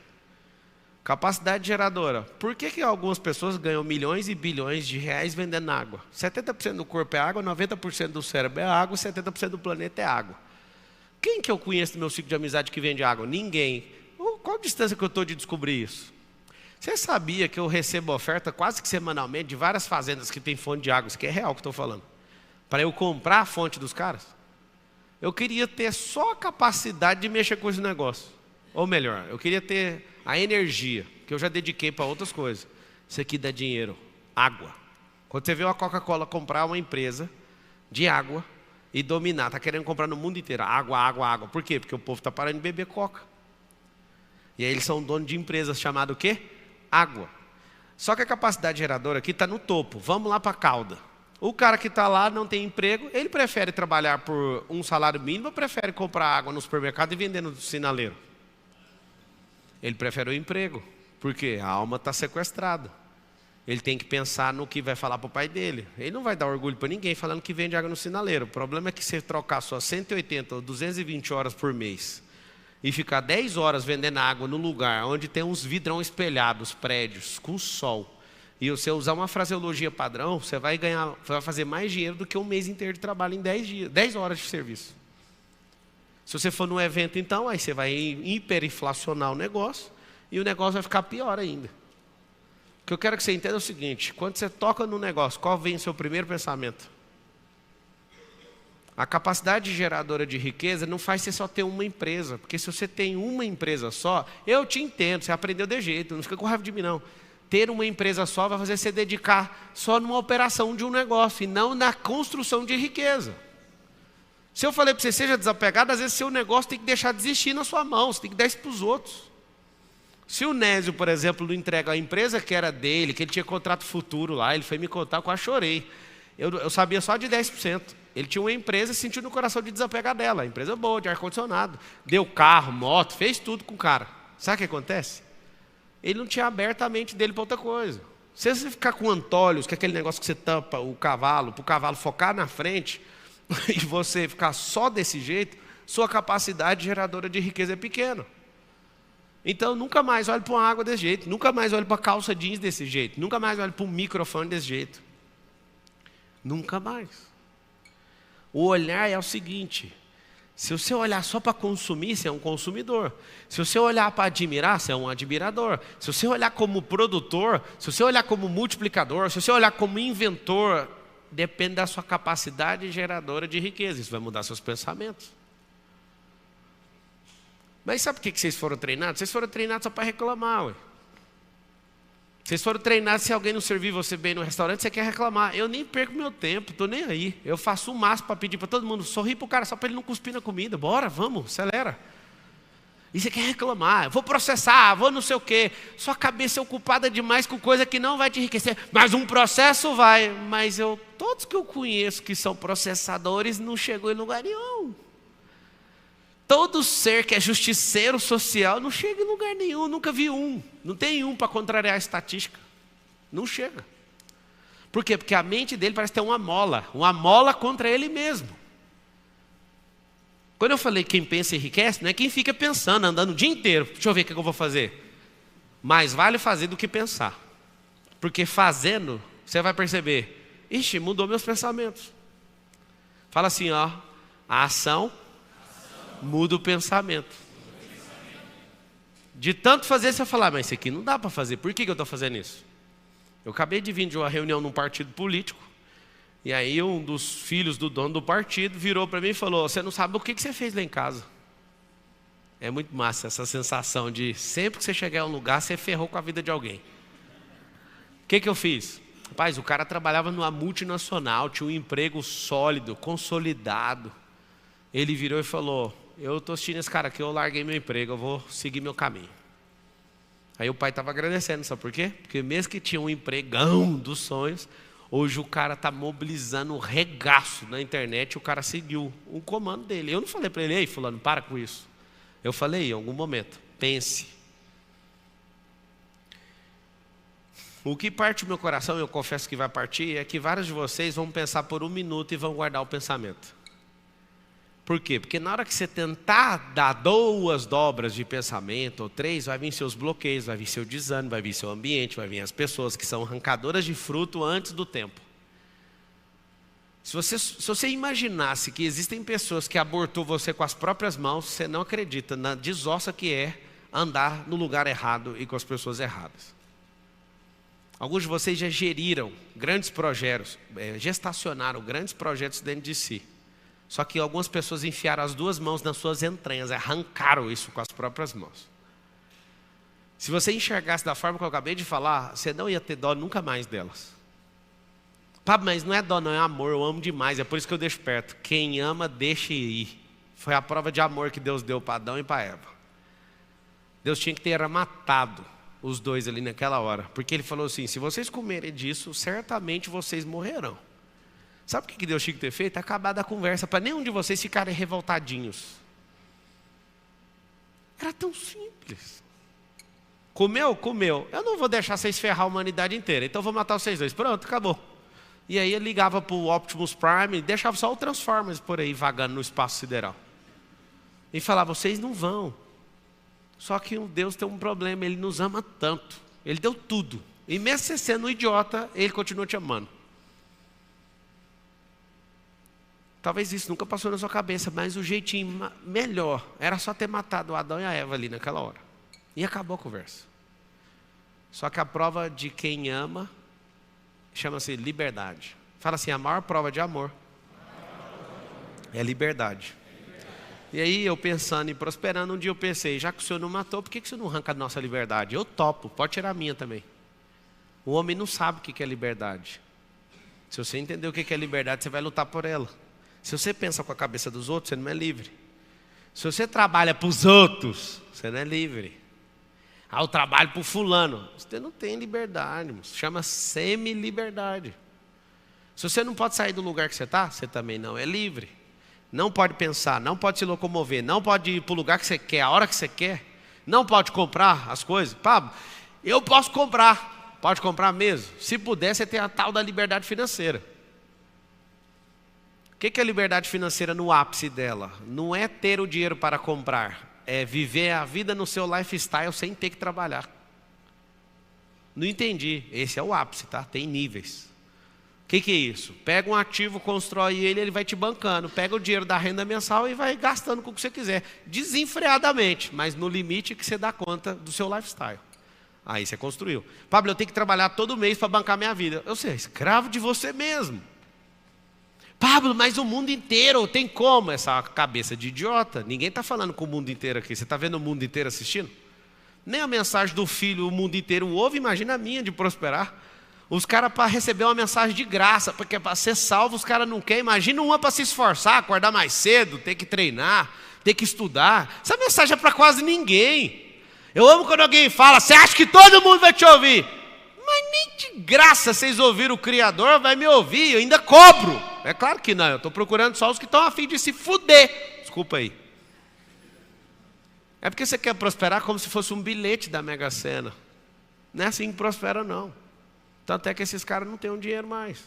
Capacidade geradora. Por que algumas pessoas ganham milhões e bilhões de reais vendendo água? 70% do corpo é água, 90% do cérebro é água, 70% do planeta é água. Quem que eu conheço do meu ciclo de amizade que vende água? Ninguém. Qual a distância que eu estou de descobrir isso? Você sabia que eu recebo oferta quase que semanalmente de várias fazendas que tem fonte de água? Isso que é real que eu estou falando. Para eu comprar a fonte dos caras? Eu queria ter só a capacidade de mexer com esse negócio. Ou melhor, eu queria ter a energia, que eu já dediquei para outras coisas. Isso aqui dá dinheiro. Água. Quando você vê a Coca-Cola comprar uma empresa de água e dominar, está querendo comprar no mundo inteiro. Água, água, água. Por quê? Porque o povo está parando de beber Coca. E aí eles são donos de empresas chamadas o quê? Água. Só que a capacidade geradora aqui está no topo. Vamos lá para a cauda. O cara que está lá não tem emprego, ele prefere trabalhar por um salário mínimo ou prefere comprar água no supermercado e vender no sinaleiro? Ele prefere o emprego, porque a alma está sequestrada. Ele tem que pensar no que vai falar para o pai dele. Ele não vai dar orgulho para ninguém falando que vende água no sinaleiro. O problema é que você trocar só 180 ou 220 horas por mês e ficar 10 horas vendendo água no lugar onde tem uns vidrão espelhados, prédios, com sol, e você usar uma fraseologia padrão, você vai fazer mais dinheiro do que um mês inteiro de trabalho em 10 horas de serviço. Se você for num evento, então, aí você vai hiperinflacionar o negócio e o negócio vai ficar pior ainda. O que eu quero que você entenda é o seguinte: quando você toca no negócio, qual vem o seu primeiro pensamento? A capacidade geradora de riqueza não faz você só ter uma empresa, porque se você tem uma empresa só, eu te entendo, você aprendeu de jeito, não fica com raiva de mim não. Ter uma empresa só vai fazer você dedicar só numa operação de um negócio e não na construção de riqueza. Se eu falei para você, seja desapegado, às vezes seu negócio tem que deixar de existir na sua mão, você tem que dar isso para os outros. Se o Nésio, por exemplo, não entrega a empresa que era dele, que ele tinha contrato futuro lá, ele foi me contar, eu quase chorei. Eu sabia só de 10%. Ele tinha uma empresa e sentiu no coração de desapegar dela. Empresa boa, de ar-condicionado. Deu carro, moto, fez tudo com o cara. Sabe o que acontece? Ele não tinha aberto a mente dele para outra coisa. Se você ficar com antolhos, que é aquele negócio que você tampa o cavalo, para o cavalo focar na frente, e você ficar só desse jeito, sua capacidade geradora de riqueza é pequena. Então nunca mais olhe para uma água desse jeito, nunca mais olhe para a calça jeans desse jeito, nunca mais olhe para um microfone desse jeito. Nunca mais. O olhar é o seguinte: se você olhar só para consumir, você é um consumidor. Se você olhar para admirar, você é um admirador. Se você olhar como produtor, se você olhar como multiplicador, se você olhar como inventor, depende da sua capacidade geradora de riqueza. Isso vai mudar seus pensamentos. Mas sabe por que vocês foram treinados? Vocês foram treinados só para reclamar, ué. Vocês foram treinados, se alguém não servir você bem no restaurante, você quer reclamar. Eu nem perco meu tempo, estou nem aí. Eu faço o máximo para pedir para todo mundo, sorrir para o cara, só para ele não cuspir na comida. Bora, vamos, acelera. E você quer reclamar, vou processar, vou não sei o quê. Sua cabeça é ocupada demais com coisa que não vai te enriquecer. Mas um processo vai. Mas todos que eu conheço que são processadores não chegou em lugar nenhum. Todo ser que é justiceiro social não chega em lugar nenhum, nunca vi um. Não tem um para contrariar a estatística. Não chega. Por quê? Porque a mente dele parece ter uma mola contra ele mesmo. Quando eu falei quem pensa enriquece, não é quem fica pensando, andando o dia inteiro. Deixa eu ver o que eu vou fazer. Mais vale fazer do que pensar. Porque fazendo, você vai perceber, ixi, mudou meus pensamentos. Fala assim, ó, a ação muda o pensamento. De tanto fazer, você vai falar, mas isso aqui não dá para fazer. Por que eu estou fazendo isso? Eu acabei de vir de uma reunião num partido político, e aí um dos filhos do dono do partido virou para mim e falou, você não sabe o que você fez lá em casa. É muito massa essa sensação de sempre que você chegar em um lugar, você ferrou com a vida de alguém. O que eu fiz? Rapaz, o cara trabalhava numa multinacional, tinha um emprego sólido, consolidado. Ele virou e falou, eu estou assistindo esse cara aqui, eu larguei meu emprego, eu vou seguir meu caminho. Aí o pai estava agradecendo, sabe por quê? Porque mesmo que tinha um empregão dos sonhos, hoje o cara está mobilizando um regaço na internet, o cara seguiu o comando dele. Eu não falei para ele, ei fulano, para com isso. Eu falei em algum momento, pense. O que parte do meu coração, eu confesso que vai partir, é que vários de vocês vão pensar por 1 minuto e vão guardar o pensamento. Por quê? Porque na hora que você tentar dar 2 dobras de pensamento, ou 3, vai vir seus bloqueios, vai vir seu desânimo, vai vir seu ambiente, vai vir as pessoas que são arrancadoras de fruto antes do tempo. Se você imaginasse que existem pessoas que abortou você com as próprias mãos, você não acredita na desossa que é andar no lugar errado e com as pessoas erradas. Alguns de vocês já geriram grandes projetos, gestacionaram grandes projetos dentro de si. Só que algumas pessoas enfiaram as 2 mãos nas suas entranhas, arrancaram isso com as próprias mãos. Se você enxergasse da forma que eu acabei de falar, você não ia ter dó nunca mais delas. Pablo, mas não é dó, não é amor, eu amo demais, é por isso que eu deixo perto. Quem ama, deixa ir. Foi a prova de amor que Deus deu para Adão e para Eva. Deus tinha que ter matado os 2 ali naquela hora, porque Ele falou assim, se vocês comerem disso, certamente vocês morrerão. Sabe o que Deus tinha que ter feito? Acabar da conversa, para nenhum de vocês ficarem revoltadinhos. Era tão simples. Comeu? Comeu. Eu não vou deixar vocês ferrar a humanidade inteira, então eu vou matar vocês 2. Pronto, acabou. E aí ele ligava para o Optimus Prime e deixava só o Transformers por aí, vagando no espaço sideral. E falava, vocês não vão. Só que o Deus tem um problema, Ele nos ama tanto. Ele deu tudo. E mesmo você sendo um idiota, Ele continua te amando. Talvez isso nunca passou na sua cabeça, mas o jeitinho melhor era só ter matado o Adão e a Eva ali naquela hora. E acabou a conversa. Só que a prova de quem ama chama-se liberdade. Fala assim, a maior prova de amor é liberdade. E aí eu pensando e prosperando, um dia eu pensei, já que o Senhor não matou, por que o Senhor não arranca a nossa liberdade? Eu topo, pode tirar a minha também. O homem não sabe o que é liberdade. Se você entender o que é liberdade, você vai lutar por ela. Se você pensa com a cabeça dos outros, você não é livre. Se você trabalha para os outros, você não é livre. Eu trabalho para o fulano. Você não tem liberdade, irmão. Chama semi-liberdade. Se você não pode sair do lugar que você está, você também não é livre. Não pode pensar, não pode se locomover, não pode ir para o lugar que você quer, a hora que você quer. Não pode comprar as coisas. Pablo, eu posso comprar. Pode comprar mesmo. Se puder, você tem a tal da liberdade financeira. O que é a liberdade financeira no ápice dela? Não é ter o dinheiro para comprar, é viver a vida no seu lifestyle sem ter que trabalhar. Não entendi, esse é o ápice, tá? Tem níveis. O que é isso? Pega um ativo, constrói ele, ele vai te bancando. Pega o dinheiro da renda mensal e vai gastando com o que você quiser. Desenfreadamente, mas no limite que você dá conta do seu lifestyle. Aí você construiu. Pablo, eu tenho que trabalhar todo mês para bancar minha vida. Eu sei, escravo de você mesmo. Pablo, mas o mundo inteiro tem como? Essa cabeça de idiota. Ninguém está falando com o mundo inteiro aqui. Você está vendo o mundo inteiro assistindo? Nem a mensagem do filho o mundo inteiro ouve, imagina a minha de prosperar. Os caras para receber uma mensagem de graça, porque para ser salvo os caras não querem. Imagina uma para se esforçar, acordar mais cedo, ter que treinar, ter que estudar. Essa mensagem é para quase ninguém. Eu amo quando alguém fala, você acha que todo mundo vai te ouvir? Mas nem de graça vocês ouviram o Criador, vai me ouvir, eu ainda cobro. É claro que não, eu estou procurando só os que estão a fim de se fuder. Desculpa aí. É porque você quer prosperar como se fosse um bilhete da Mega Sena. Não é assim que prospera, não. Tanto é que esses caras não têm um dinheiro mais.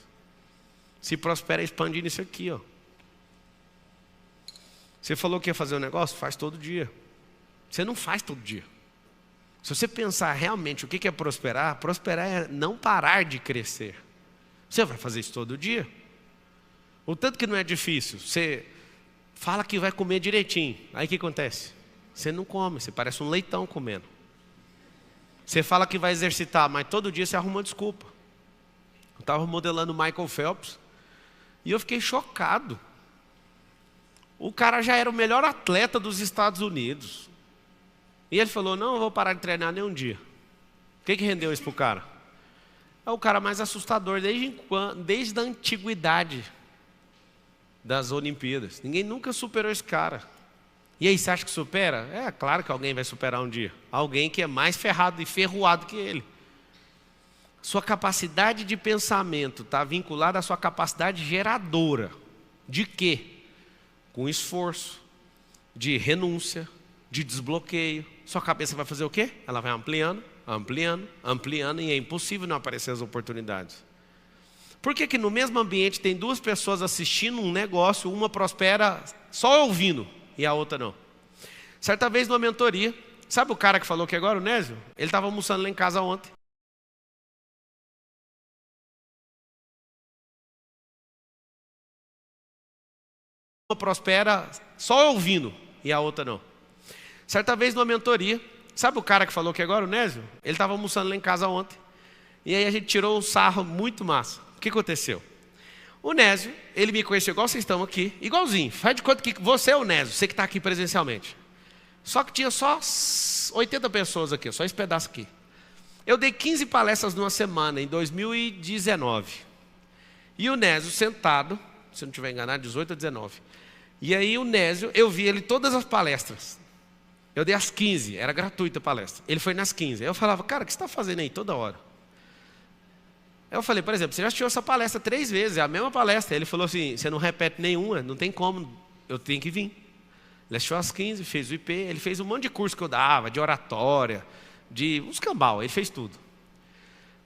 Se prospera expandindo isso aqui, ó. Você falou que ia fazer um negócio? Faz todo dia. Você não faz todo dia. Se você pensar realmente o que é prosperar, prosperar é não parar de crescer. Você vai fazer isso todo dia. O tanto que não é difícil. Você fala que vai comer direitinho. Aí o que acontece? Você não come, você parece um leitão comendo. Você fala que vai exercitar, mas todo dia você arruma uma desculpa. Eu estava modelando o Michael Phelps e eu fiquei chocado. O cara já era o melhor atleta dos Estados Unidos. E ele falou, não, eu vou parar de treinar nem um dia. O que rendeu isso para o cara? É o cara mais assustador desde a antiguidade das Olimpíadas. Ninguém nunca superou esse cara. E aí, você acha que supera? É claro que alguém vai superar um dia. Alguém que é mais ferrado e ferroado que ele. Sua capacidade de pensamento está vinculada à sua capacidade geradora. De quê? Com esforço, de renúncia, de desbloqueio. Sua cabeça vai fazer o quê? Ela vai ampliando, Ampliando, ampliando, e é impossível não aparecer as oportunidades. Por que que no mesmo ambiente tem duas pessoas assistindo um negócio, uma prospera só ouvindo e a outra não? Certa vez numa mentoria, sabe o cara que falou aqui agora, o Nésio? Ele estava almoçando lá em casa ontem. Uma prospera só ouvindo e a outra não. Certa vez numa mentoria, sabe o cara que falou aqui agora, o Nésio? Ele estava almoçando lá em casa ontem. E aí a gente tirou um sarro muito massa. O que aconteceu? O Nésio, ele me conheceu igual vocês estão aqui, igualzinho. Faz de conta que você é o Nésio, você que está aqui presencialmente. Só que tinha só 80 pessoas aqui, só esse pedaço aqui. Eu dei 15 palestras numa semana, em 2019. E o Nésio sentado, se não estiver enganado, 18 ou 19. E aí o Nésio, eu vi ele todas as palestras. Eu dei as 15, era gratuita a palestra. Ele foi nas 15. Aí eu falava, cara, o que você está fazendo aí toda hora? Aí eu falei, por exemplo, você já assistiu essa palestra 3 vezes, é a mesma palestra. Ele falou assim, você não repete nenhuma, não tem como, eu tenho que vir. Ele assistiu as 15, fez o IP, ele fez um monte de curso que eu dava, de oratória, de uns cambal, ele fez tudo.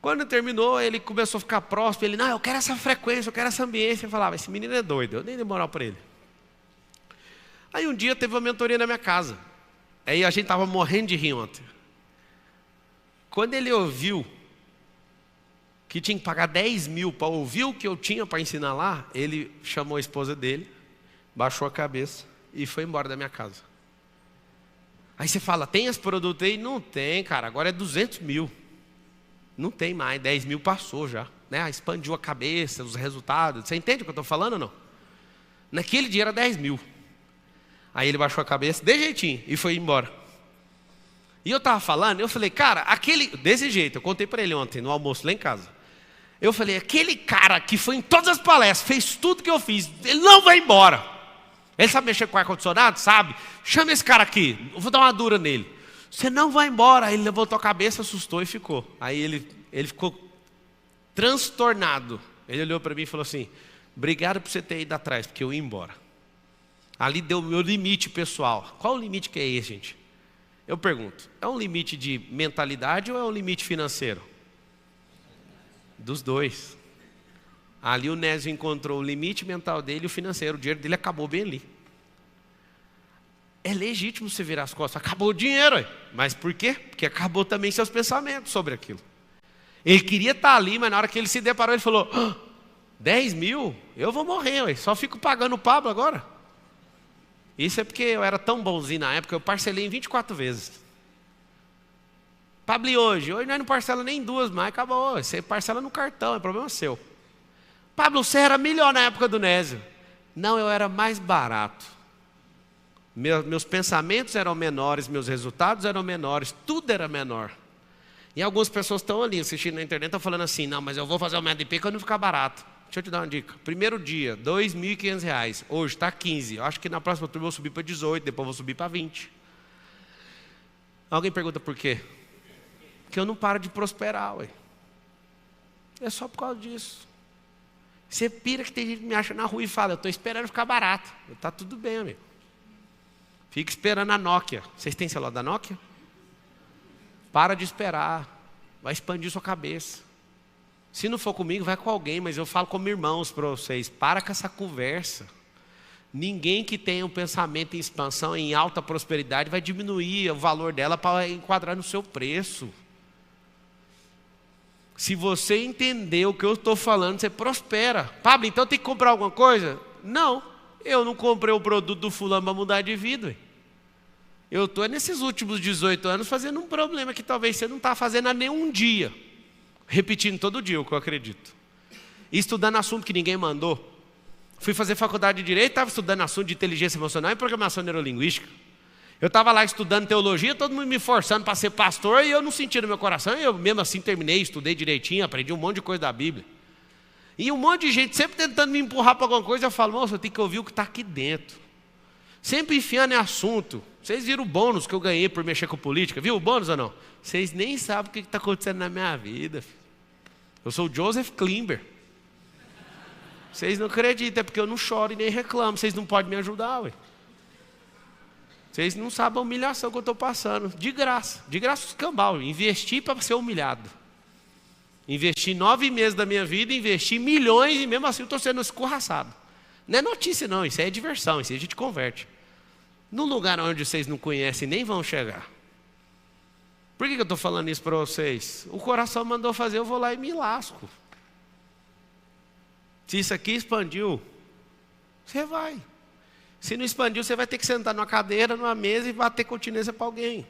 Quando terminou, ele começou a ficar próximo, ele, não, eu quero essa frequência, eu quero essa ambiência. Eu falava, esse menino é doido, eu nem dei moral para ele. Aí um dia teve uma mentoria na minha casa. Aí a gente estava morrendo de rir ontem. Quando ele ouviu que tinha que pagar 10 mil para ouvir o que eu tinha para ensinar lá, ele chamou a esposa dele, baixou a cabeça e foi embora da minha casa. Aí você fala, tem esse produto aí? Não tem, cara, agora é 200 mil. Não tem mais, 10 mil passou já, né? Expandiu a cabeça, os resultados. Você entende o que eu estou falando ou não? Naquele dia era 10 mil. Aí ele baixou a cabeça, de jeitinho, e foi embora. E eu estava falando, eu falei, cara, desse jeito, eu contei para ele ontem, no almoço lá em casa. Eu falei, aquele cara que foi em todas as palestras, fez tudo que eu fiz, ele não vai embora. Ele sabe mexer com ar-condicionado? Sabe? Chama esse cara aqui, eu vou dar uma dura nele. Você não vai embora. Aí ele levantou a cabeça, assustou e ficou. Aí ele ficou transtornado. Ele olhou para mim e falou assim, obrigado por você ter ido atrás, porque eu ia embora. Ali deu o meu limite pessoal. Qual o limite que é esse, gente? Eu pergunto, é um limite de mentalidade ou é um limite financeiro? Dos dois. Ali o Nésio encontrou o limite mental dele e o financeiro. O dinheiro dele acabou bem ali. É legítimo você virar as costas. Acabou o dinheiro. Mas por quê? Porque acabou também seus pensamentos sobre aquilo. Ele queria estar ali, mas na hora que ele se deparou, ele falou, 10 mil? Eu vou morrer, só fico pagando o Pablo agora. Isso é porque eu era tão bonzinho na época, eu parcelei em 24 vezes. Pablo, e hoje? Hoje nós não parcela nem 2 mais, acabou. Você parcela no cartão, é problema seu. Pablo, você era melhor na época do Nésio. Não, eu era mais barato. Meus pensamentos eram menores, meus resultados eram menores, tudo era menor. E algumas pessoas estão ali assistindo na internet, estão falando assim, não, mas eu vou fazer o MDP quando ficar barato. Deixa eu te dar uma dica. Primeiro dia, R$ 2.500. Hoje está 15. Eu acho que na próxima turma eu vou subir para 18, depois eu vou subir para 20. Alguém pergunta por quê? Porque eu não paro de prosperar, ué. É só por causa disso. Você pira que tem gente que me acha na rua e fala, eu estou esperando ficar barato. Está tudo bem, amigo. Fica esperando a Nokia. Vocês têm celular da Nokia? Para de esperar. Vai expandir sua cabeça. Se não for comigo, vai com alguém, mas eu falo como irmãos para vocês. Para com essa conversa. Ninguém que tenha um pensamento em expansão, em alta prosperidade, vai diminuir o valor dela para enquadrar no seu preço. Se você entender o que eu estou falando, você prospera. Pablo, então tem que comprar alguma coisa? Não, eu não comprei o produto do fulano para mudar de vida. Eu estou nesses últimos 18 anos fazendo um problema que talvez você não está fazendo há nenhum dia. Repetindo todo dia o que eu acredito. E estudando assunto que ninguém mandou. Fui fazer faculdade de Direito, estava estudando assunto de inteligência emocional e programação neurolinguística. Eu estava lá estudando teologia, todo mundo me forçando para ser pastor e eu não sentia no meu coração. E eu mesmo assim terminei, estudei direitinho, aprendi um monte de coisa da Bíblia. E um monte de gente sempre tentando me empurrar para alguma coisa. Eu falo, moço, eu tenho que ouvir o que está aqui dentro. Sempre enfiando em assunto. Vocês viram o bônus que eu ganhei por mexer com política? Viu o bônus ou não? Vocês nem sabem o que está acontecendo na minha vida. Eu sou o Joseph Klimber. Vocês não acreditam, é porque eu não choro e nem reclamo. Vocês não podem me ajudar, ué. Vocês não sabem a humilhação que eu estou passando. De graça escambau. Investi para ser humilhado. Investi 9 meses da minha vida, investi milhões e mesmo assim eu estou sendo escorraçado. Não é notícia não, isso é diversão, isso aí a gente converte. Num lugar onde vocês não conhecem, nem vão chegar. Por que eu estou falando isso para vocês? O coração mandou fazer, eu vou lá e me lasco. Se isso aqui expandiu, você vai. Se não expandiu, você vai ter que sentar numa cadeira, numa mesa e bater continência para alguém.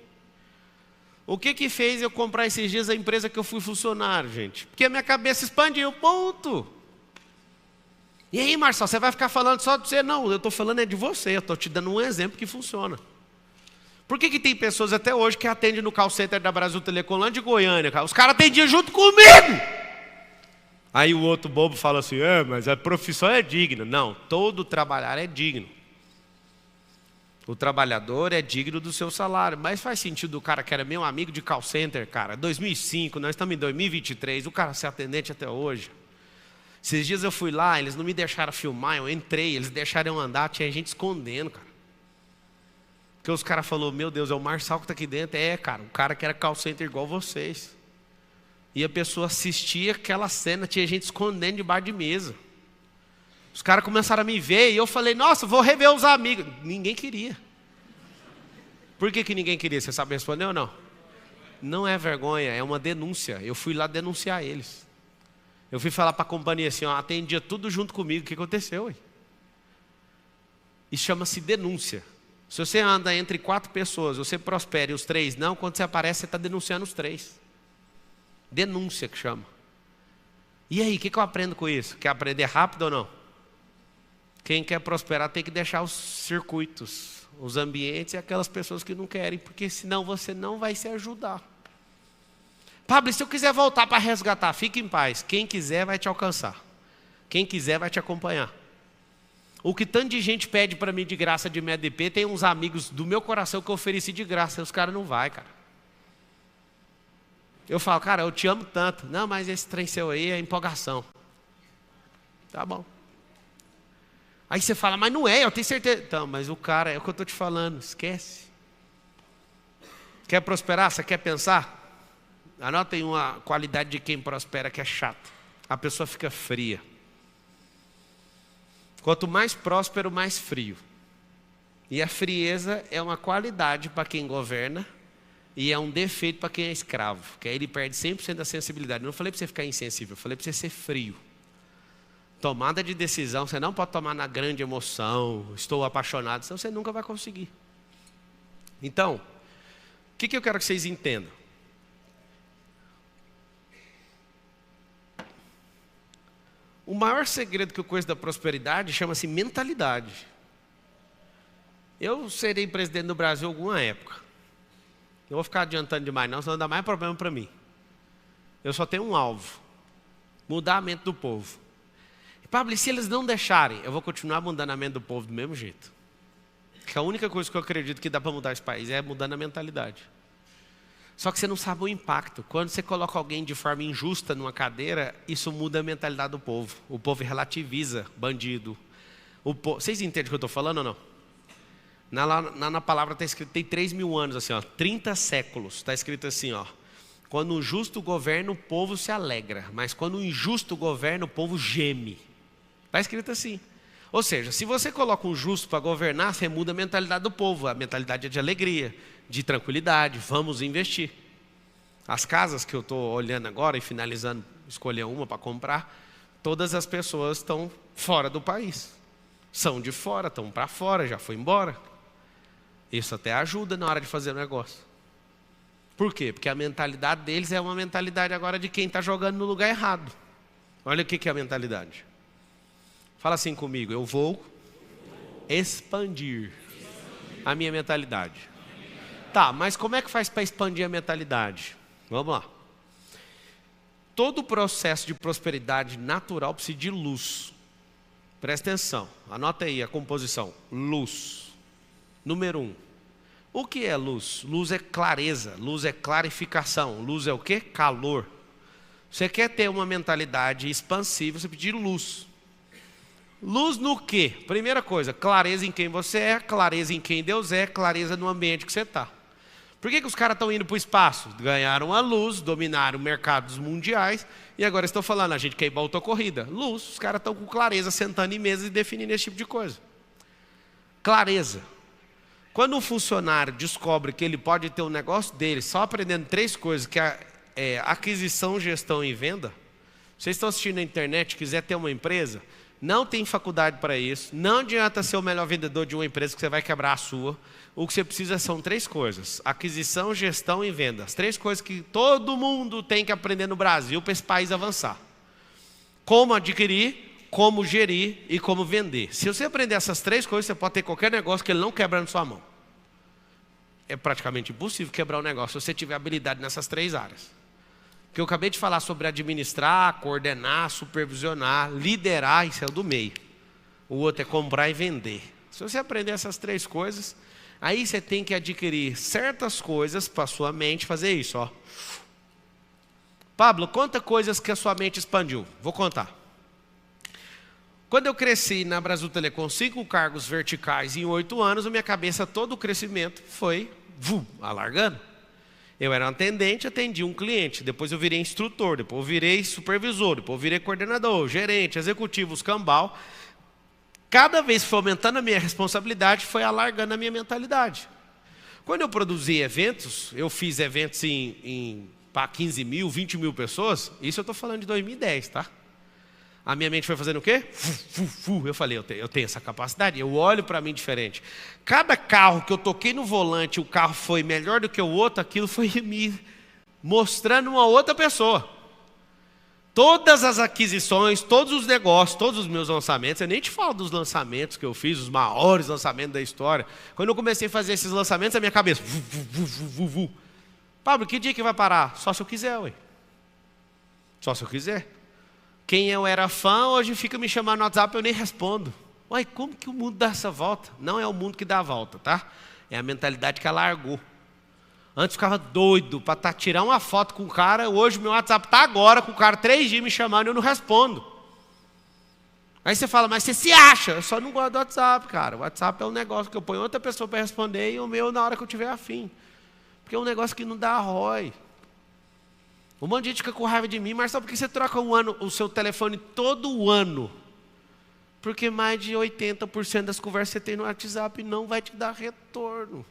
O que fez eu comprar esses dias a empresa que eu fui funcionário, gente? Porque a minha cabeça expandiu, ponto. E aí, Marcelo, você vai ficar falando só de você? Não, eu estou falando é de você, eu estou te dando um exemplo que funciona. Por que tem pessoas até hoje que atendem no call center da Brasil Telecom lá de Goiânia, cara? Os caras atendiam junto comigo. Aí o outro bobo fala assim, mas a profissão é digna. Não, todo trabalhar é digno. O trabalhador é digno do seu salário. Mas faz sentido o cara que era meu amigo de call center, cara, 2005, nós estamos em 2023, o cara ser atendente até hoje. Esses dias eu fui lá, eles não me deixaram filmar, eu entrei, eles deixaram eu andar, tinha gente escondendo, cara. Porque os caras falaram, meu Deus, é o Marçal que está aqui dentro. É, cara, o cara que era call center igual vocês. E a pessoa assistia aquela cena, tinha gente escondendo debaixo de mesa. Os caras começaram a me ver e eu falei, nossa, vou rever os amigos. Ninguém queria. Por que ninguém queria? Você sabe responder ou não? Não é vergonha, é uma denúncia. Eu fui lá denunciar eles. Eu fui falar para a companhia assim, ó, atendia tudo junto comigo. O que aconteceu? Isso chama-se denúncia. Se você anda entre 4 pessoas, você prospera e os 3 não, quando você aparece, você está denunciando os 3. Denúncia que chama. E aí, o que eu aprendo com isso? Quer aprender rápido ou não? Quem quer prosperar tem que deixar os circuitos, os ambientes e aquelas pessoas que não querem, porque senão você não vai se ajudar. Pablo, se eu quiser voltar para resgatar, fique em paz. Quem quiser vai te alcançar. Quem quiser vai te acompanhar. O que tanto de gente pede para mim de graça de MDP, tem uns amigos do meu coração que eu ofereci de graça, e os caras não vão, cara. Eu falo, cara, eu te amo tanto. Não, mas esse trem seu aí é empolgação. Tá bom. Aí você fala, mas não é, eu tenho certeza. Então, mas o cara, é o que eu estou te falando, esquece. Quer prosperar? Você quer pensar? Anotem uma qualidade de quem prospera que é chato. A pessoa fica fria. Quanto mais próspero, mais frio. E a frieza é uma qualidade para quem governa e é um defeito para quem é escravo. Que aí ele perde 100% da sensibilidade. Eu não falei para você ficar insensível, eu falei para você ser frio. Tomada de decisão, você não pode tomar na grande emoção, estou apaixonado, senão você nunca vai conseguir. Então, o que eu quero que vocês entendam? O maior segredo que eu conheço da prosperidade chama-se mentalidade. Eu serei presidente do Brasil alguma época. Não vou ficar adiantando demais não, senão dá mais problema para mim. Eu só tenho um alvo. Mudar a mente do povo. Pablo, e se eles não deixarem, eu vou continuar mudando a mente do povo do mesmo jeito. Porque a única coisa que eu acredito que dá para mudar esse país é mudando a mentalidade. Só que você não sabe o impacto. Quando você coloca alguém de forma injusta numa cadeira, isso muda a mentalidade do povo. O povo relativiza bandido. Vocês entendem o que eu estou falando ou não? Na palavra está escrito, tem 3.000 anos, assim, ó, 30 séculos. Está escrito assim, ó. Quando o justo governa, o povo se alegra. Mas quando o injusto governa, o povo geme. Está escrito assim. Ou seja, se você coloca um justo para governar, você muda a mentalidade do povo. A mentalidade é de alegria, de tranquilidade, vamos investir. As casas que eu estou olhando agora e finalizando, escolher uma para comprar, todas as pessoas estão fora do país. São de fora, estão para fora, já foi embora. Isso até ajuda na hora de fazer o negócio. Por quê? Porque a mentalidade deles é uma mentalidade agora de quem está jogando no lugar errado. Olha o que é a mentalidade. Fala assim comigo, eu vou expandir a minha mentalidade. Tá, mas como é que faz para expandir a mentalidade? Vamos lá. Todo o processo de prosperidade natural precisa de luz. Presta atenção, anota aí a composição. Luz. Número 1. O que é luz? Luz é clareza, luz é clarificação. Luz é o quê? Calor. Você quer ter uma mentalidade expansiva, você precisa de luz. Luz no quê? Primeira coisa, clareza em quem você é, clareza em quem Deus é, clareza no ambiente que você está. Por que os caras estão indo para o espaço? Ganharam a luz, dominaram mercados mundiais e agora estão falando, a gente quer ir para outra corrida. Luz, os caras estão com clareza, sentando em mesas e definindo esse tipo de coisa. Clareza. Quando um funcionário descobre que ele pode ter um negócio dele só aprendendo 3 coisas, que é aquisição, gestão e venda. Vocês estão assistindo na internet, quiser ter uma empresa, não tem faculdade para isso, não adianta ser o melhor vendedor de uma empresa que você vai quebrar a sua. O que você precisa são 3 coisas, aquisição, gestão e venda. As 3 coisas que todo mundo tem que aprender no Brasil para esse país avançar. Como adquirir, como gerir e como vender. Se você aprender essas 3 coisas, você pode ter qualquer negócio que ele não quebra na sua mão. É praticamente impossível quebrar um negócio se você tiver habilidade nessas 3 áreas. Que eu acabei de falar sobre administrar, coordenar, supervisionar, liderar, isso é o do meio. O outro é comprar e vender. Se você aprender essas 3 coisas, aí você tem que adquirir certas coisas para a sua mente fazer isso, ó. Pablo, conta coisas que a sua mente expandiu. Vou contar. Quando eu cresci na Brasil Telecom com 5 cargos verticais em 8 anos, a minha cabeça, todo o crescimento foi alargando. Eu era um atendente, atendi um cliente, depois eu virei instrutor, depois eu virei supervisor, depois eu virei coordenador, gerente, executivo, escambau. Cada vez que foi aumentando a minha responsabilidade, foi alargando a minha mentalidade. Quando eu produzi eventos, eu fiz eventos para 15 mil, 20 mil pessoas, isso eu estou falando de 2010, tá? A minha mente foi fazendo o quê? Eu falei, eu tenho essa capacidade, eu olho para mim diferente. Cada carro que eu toquei no volante, o carro foi melhor do que o outro, aquilo foi me mostrando uma outra pessoa. Todas as aquisições, todos os negócios, todos os meus lançamentos, eu nem te falo dos lançamentos que eu fiz, os maiores lançamentos da história. Quando eu comecei a fazer esses lançamentos, a minha cabeça... Pablo, que dia que vai parar? Só se eu quiser, ué. Só se eu quiser. Quem eu era fã, hoje fica me chamando no WhatsApp, eu nem respondo. Uai, como que o mundo dá essa volta? Não é o mundo que dá a volta, tá? É a mentalidade que alargou. Antes ficava doido para tirar uma foto com o cara, hoje meu WhatsApp está agora com o cara 3 dias me chamando e eu não respondo. Aí você fala, mas você se acha? Eu só não gosto do WhatsApp, cara. O WhatsApp é um negócio que eu ponho outra pessoa para responder e o meu na hora que eu tiver afim. Porque é um negócio que não dá ROI. Um monte de gente fica com raiva de mim, mas só porque você troca o seu telefone todo ano. Porque mais de 80% das conversas que você tem no WhatsApp não vai te dar retorno.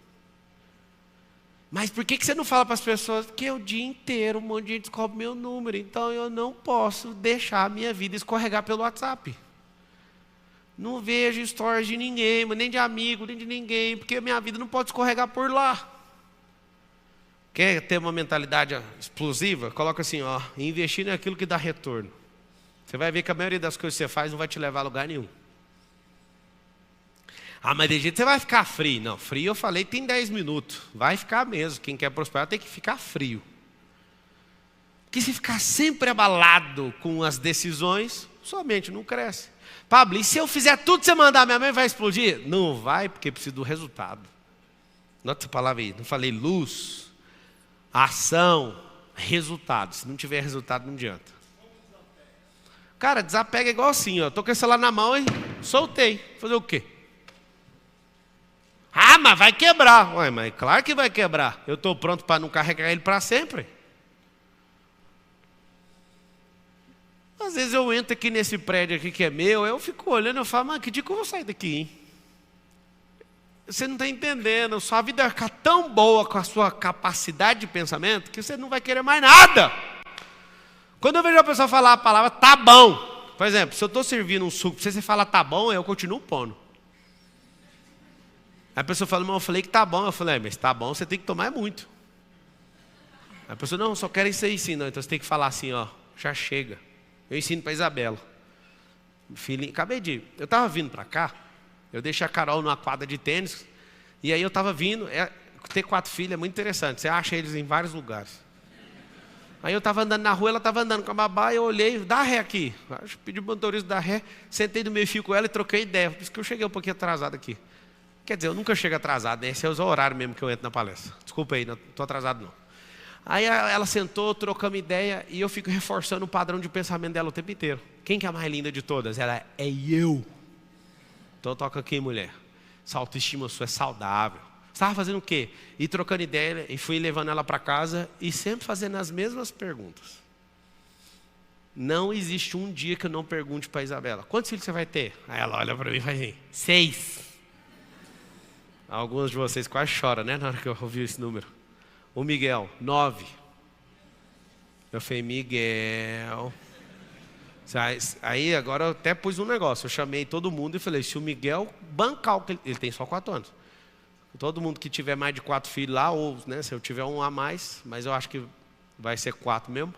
Mas por que você não fala para as pessoas? Porque o dia inteiro um monte de gente descobre meu número, então eu não posso deixar a minha vida escorregar pelo WhatsApp. Não vejo stories de ninguém, nem de amigo, nem de ninguém, porque a minha vida não pode escorregar por lá. Quer ter uma mentalidade explosiva? Coloca assim, ó, investir naquilo que dá retorno. Você vai ver que a maioria das coisas que você faz não vai te levar a lugar nenhum. Ah, mas de jeito você vai ficar frio. Não, frio eu falei tem 10 minutos. Vai ficar mesmo. Quem quer prosperar tem que ficar frio. Porque se ficar sempre abalado com as decisões, sua mente não cresce. Pablo, e se eu fizer tudo que você mandar, minha mãe vai explodir? Não vai, porque precisa do resultado. Nota essa palavra aí. Não falei luz, ação, resultado. Se não tiver resultado, não adianta. Cara, desapega igual assim, ó. Tô com esse celular na mão e soltei. Fazer o quê? Ah, mas vai quebrar. Ué, mas claro que vai quebrar. Eu estou pronto para não carregar ele para sempre. Às vezes eu entro aqui nesse prédio aqui que é meu, eu fico olhando e falo, mano, que dia que eu vou sair daqui, hein? Você não está entendendo. Sua vida vai ficar tão boa com a sua capacidade de pensamento que você não vai querer mais nada. Quando eu vejo a pessoa falar a palavra tá bom, por exemplo, se eu estou servindo um suco, se você fala tá bom, eu continuo pondo. Aí a pessoa fala, mas eu falei que tá bom. Eu falei, mas tá bom, você tem que tomar muito. Aí a pessoa, não, só quero isso aí sim. Não, então você tem que falar assim, ó, já chega. Eu ensino para Isabela. Filhinho, eu estava vindo para cá, eu deixei a Carol numa quadra de tênis, e aí eu estava vindo, ter 4 filhos é muito interessante, você acha eles em vários lugares. Aí eu estava andando na rua, ela estava andando com a babá, e eu olhei, dá ré aqui. Eu pedi o motorista dar ré, sentei no meio fio com ela e troquei ideia. Por isso que eu cheguei um pouquinho atrasado aqui. Quer dizer, eu nunca chego atrasado, né? Esse é o horário mesmo que eu entro na palestra. Desculpa aí, não estou atrasado não. Aí ela sentou, trocamos ideia, e eu fico reforçando o padrão de pensamento dela o tempo inteiro. Quem que é a mais linda de todas? Ela é eu. Então toca aqui, mulher. Essa autoestima sua é saudável. Você estava fazendo o quê? E trocando ideia, e fui levando ela para casa e sempre fazendo as mesmas perguntas. Não existe um dia que eu não pergunte para a Isabela: quantos filhos você vai ter? Aí ela olha para mim e faz assim: 6. Alguns de vocês quase choram, né, na hora que eu ouvi esse número. O Miguel, 9. Eu falei: Miguel. Aí agora eu até pus um negócio. Eu chamei todo mundo e falei: se o Miguel bancar, ele tem só 4 anos. Todo mundo que tiver mais de 4 filhos lá, ou né, se eu tiver um a mais, mas eu acho que vai ser 4 mesmo.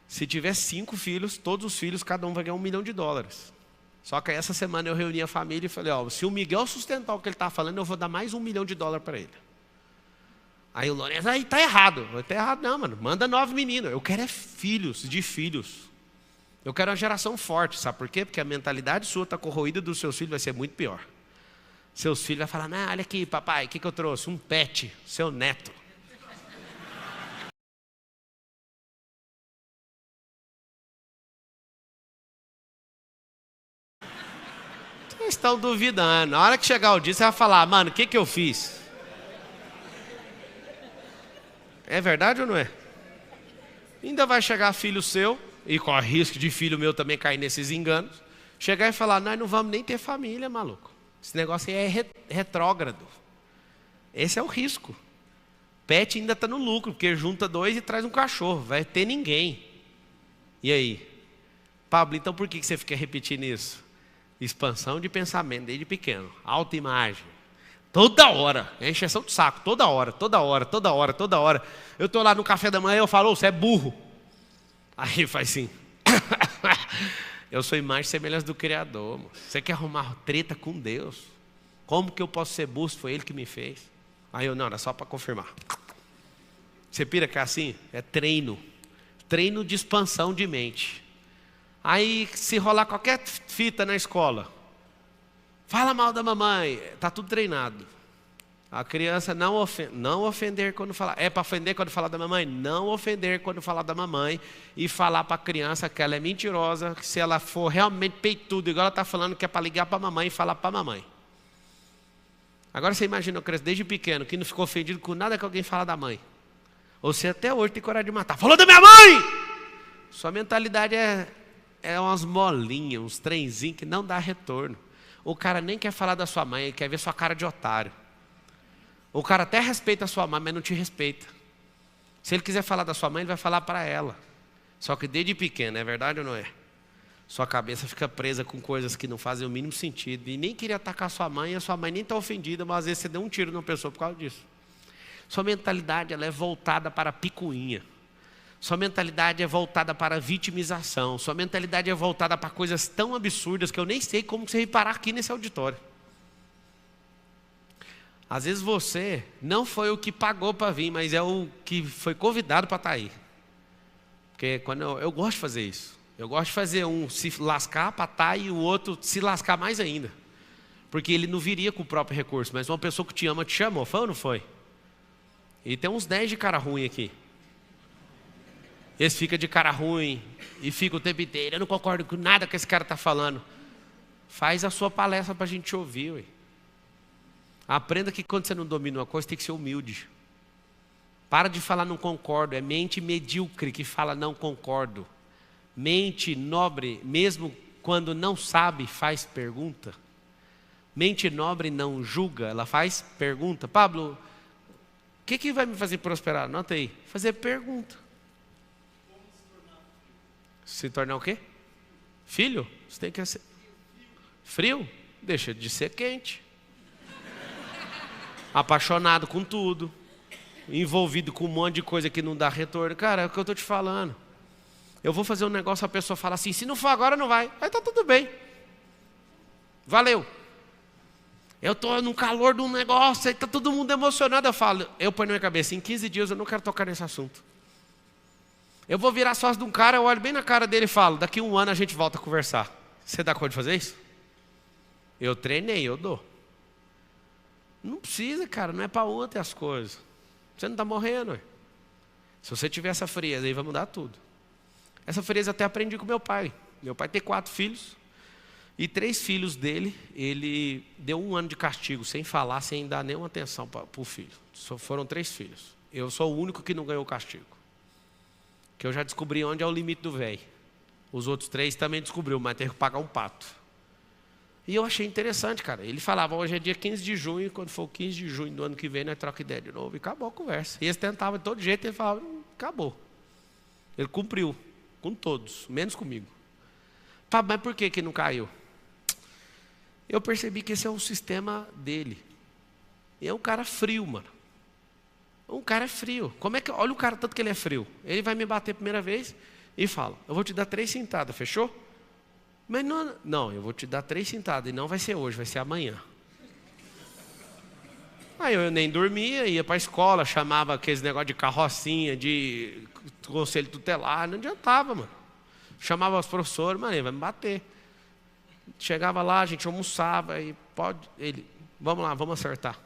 Se tiver 5 filhos, todos os filhos, cada um vai ganhar $1 milhão. Só que essa semana eu reuni a família e falei: ó, se o Miguel sustentar o que ele está falando, eu vou dar mais $1 milhão para ele. Aí o Lourenço: aí tá errado. Não tá errado não, mano. Manda 9 meninos. Eu quero é filhos de filhos. Eu quero uma geração forte, sabe por quê? Porque a mentalidade sua está corroída, dos seus filhos vai ser muito pior. Seus filhos vão falar: não, olha aqui, papai, o que eu trouxe? Um pet, seu neto. Vocês estão duvidando. Na hora que chegar o dia, você vai falar: mano, o que eu fiz? É verdade ou não é? Ainda vai chegar filho seu, e corre risco de filho meu também cair nesses enganos, chegar e falar: nós não vamos nem ter família, maluco. Esse negócio aí é retrógrado. Esse é o risco. Pet ainda está no lucro, porque junta 2 e traz um cachorro. Vai ter ninguém. E aí? Pablo, então por que você fica repetindo isso? Expansão de pensamento desde pequeno. Autoimagem. Toda hora. É encheção de saco. Toda hora. Eu estou lá no café da manhã e eu falo: você é burro. Aí faz assim. Eu sou imagem e semelhança do Criador. Moço. Você quer arrumar treta com Deus? Como que eu posso ser burro se foi Ele que me fez? Aí eu: não, era só para confirmar. Você pira que é assim? É treino. Treino de expansão de mente. Aí se rolar qualquer fita na escola, fala mal da mamãe, está tudo treinado. A criança não ofender quando falar. É para ofender quando falar da mamãe? Não ofender quando falar da mamãe. E falar para a criança que ela é mentirosa, que se ela for realmente peituda, igual ela está falando, que é para ligar para a mamãe e falar para a mamãe. Agora você imagina, eu cresço desde pequeno, que não ficou ofendido com nada que alguém fala da mãe. Ou você até hoje tem coragem de matar. Falou da minha mãe! Sua mentalidade é umas molinhas, uns trenzinhos que não dá retorno. O cara nem quer falar da sua mãe, ele quer ver sua cara de otário. O cara até respeita a sua mãe, mas não te respeita. Se ele quiser falar da sua mãe, ele vai falar para ela. Só que desde pequeno, é verdade ou não é? Sua cabeça fica presa com coisas que não fazem o mínimo sentido. E nem queria atacar sua mãe, e a sua mãe nem está ofendida, mas às vezes você deu um tiro numa pessoa por causa disso. Sua mentalidade ela é voltada para a picuinha. Sua mentalidade é voltada para a vitimização. Sua mentalidade é voltada para coisas tão absurdas que eu nem sei como você vai parar aqui nesse auditório. Às vezes você não foi o que pagou para vir, mas é o que foi convidado para estar aí. Porque quando eu gosto de fazer isso. Eu gosto de fazer um se lascar para estar e o outro se lascar mais ainda. Porque ele não viria com o próprio recurso, mas uma pessoa que te ama te chamou, foi ou não foi? E tem uns 10 de cara ruim aqui. Esse fica de cara ruim e fica o tempo inteiro: eu não concordo com nada que esse cara está falando. Faz a sua palestra para a gente ouvir. Ué. Aprenda que quando você não domina uma coisa, tem que ser humilde. Para de falar não concordo. É mente medíocre que fala não concordo. Mente nobre, mesmo quando não sabe, faz pergunta. Mente nobre não julga, ela faz pergunta. Pablo, o que vai me fazer prosperar? Anota aí. Fazer pergunta. Se tornar o quê? Filho? Você tem que ser frio? Deixa de ser quente. Apaixonado com tudo. Envolvido com um monte de coisa que não dá retorno. Cara, é o que eu estou te falando. Eu vou fazer um negócio, a pessoa fala assim: se não for agora, não vai. Aí tá tudo bem. Valeu. Eu estou no calor de um negócio, aí está todo mundo emocionado. Eu falo, eu ponho na minha cabeça: em 15 dias eu não quero tocar nesse assunto. Eu vou virar sócio de um cara, eu olho bem na cara dele e falo: daqui 1 ano a gente volta a conversar. Você dá conta de fazer isso? Eu treinei, eu dou. Não precisa, cara, não é para ontem as coisas. Você não está morrendo. Ué. Se você tiver essa frieza, aí vai mudar tudo. Essa frieza até aprendi com meu pai. Meu pai tem 4 filhos. E 3 filhos dele, ele deu 1 ano de castigo, sem falar, sem dar nenhuma atenção para o filho. Só foram 3 filhos. Eu sou o único que não ganhou castigo. Que eu já descobri onde é o limite do velho. Os outros 3 também descobriu, mas teve que pagar um pato. E eu achei interessante, cara. Ele falava, hoje é dia 15 de junho, quando for 15 de junho do ano que vem, nós troca ideia de novo. E acabou a conversa. E eles tentavam de todo jeito, ele falava, acabou. Ele cumpriu, com todos, menos comigo. Fala, mas por que não caiu? Eu percebi que esse é o sistema dele. E é um cara frio, mano. Um cara é frio. Como é que, olha o cara, tanto que ele é frio. Ele vai me bater a primeira vez e fala, eu vou te dar 3 cintadas, fechou? Mas não, eu vou te dar 3 cintadas. E não vai ser hoje, vai ser amanhã. Aí eu nem dormia, ia para a escola, chamava aqueles negócios de carrocinha, de conselho tutelar, não adiantava, mano. Chamava os professores, mano, ele vai me bater. Chegava lá, a gente almoçava e vamos lá, vamos acertar.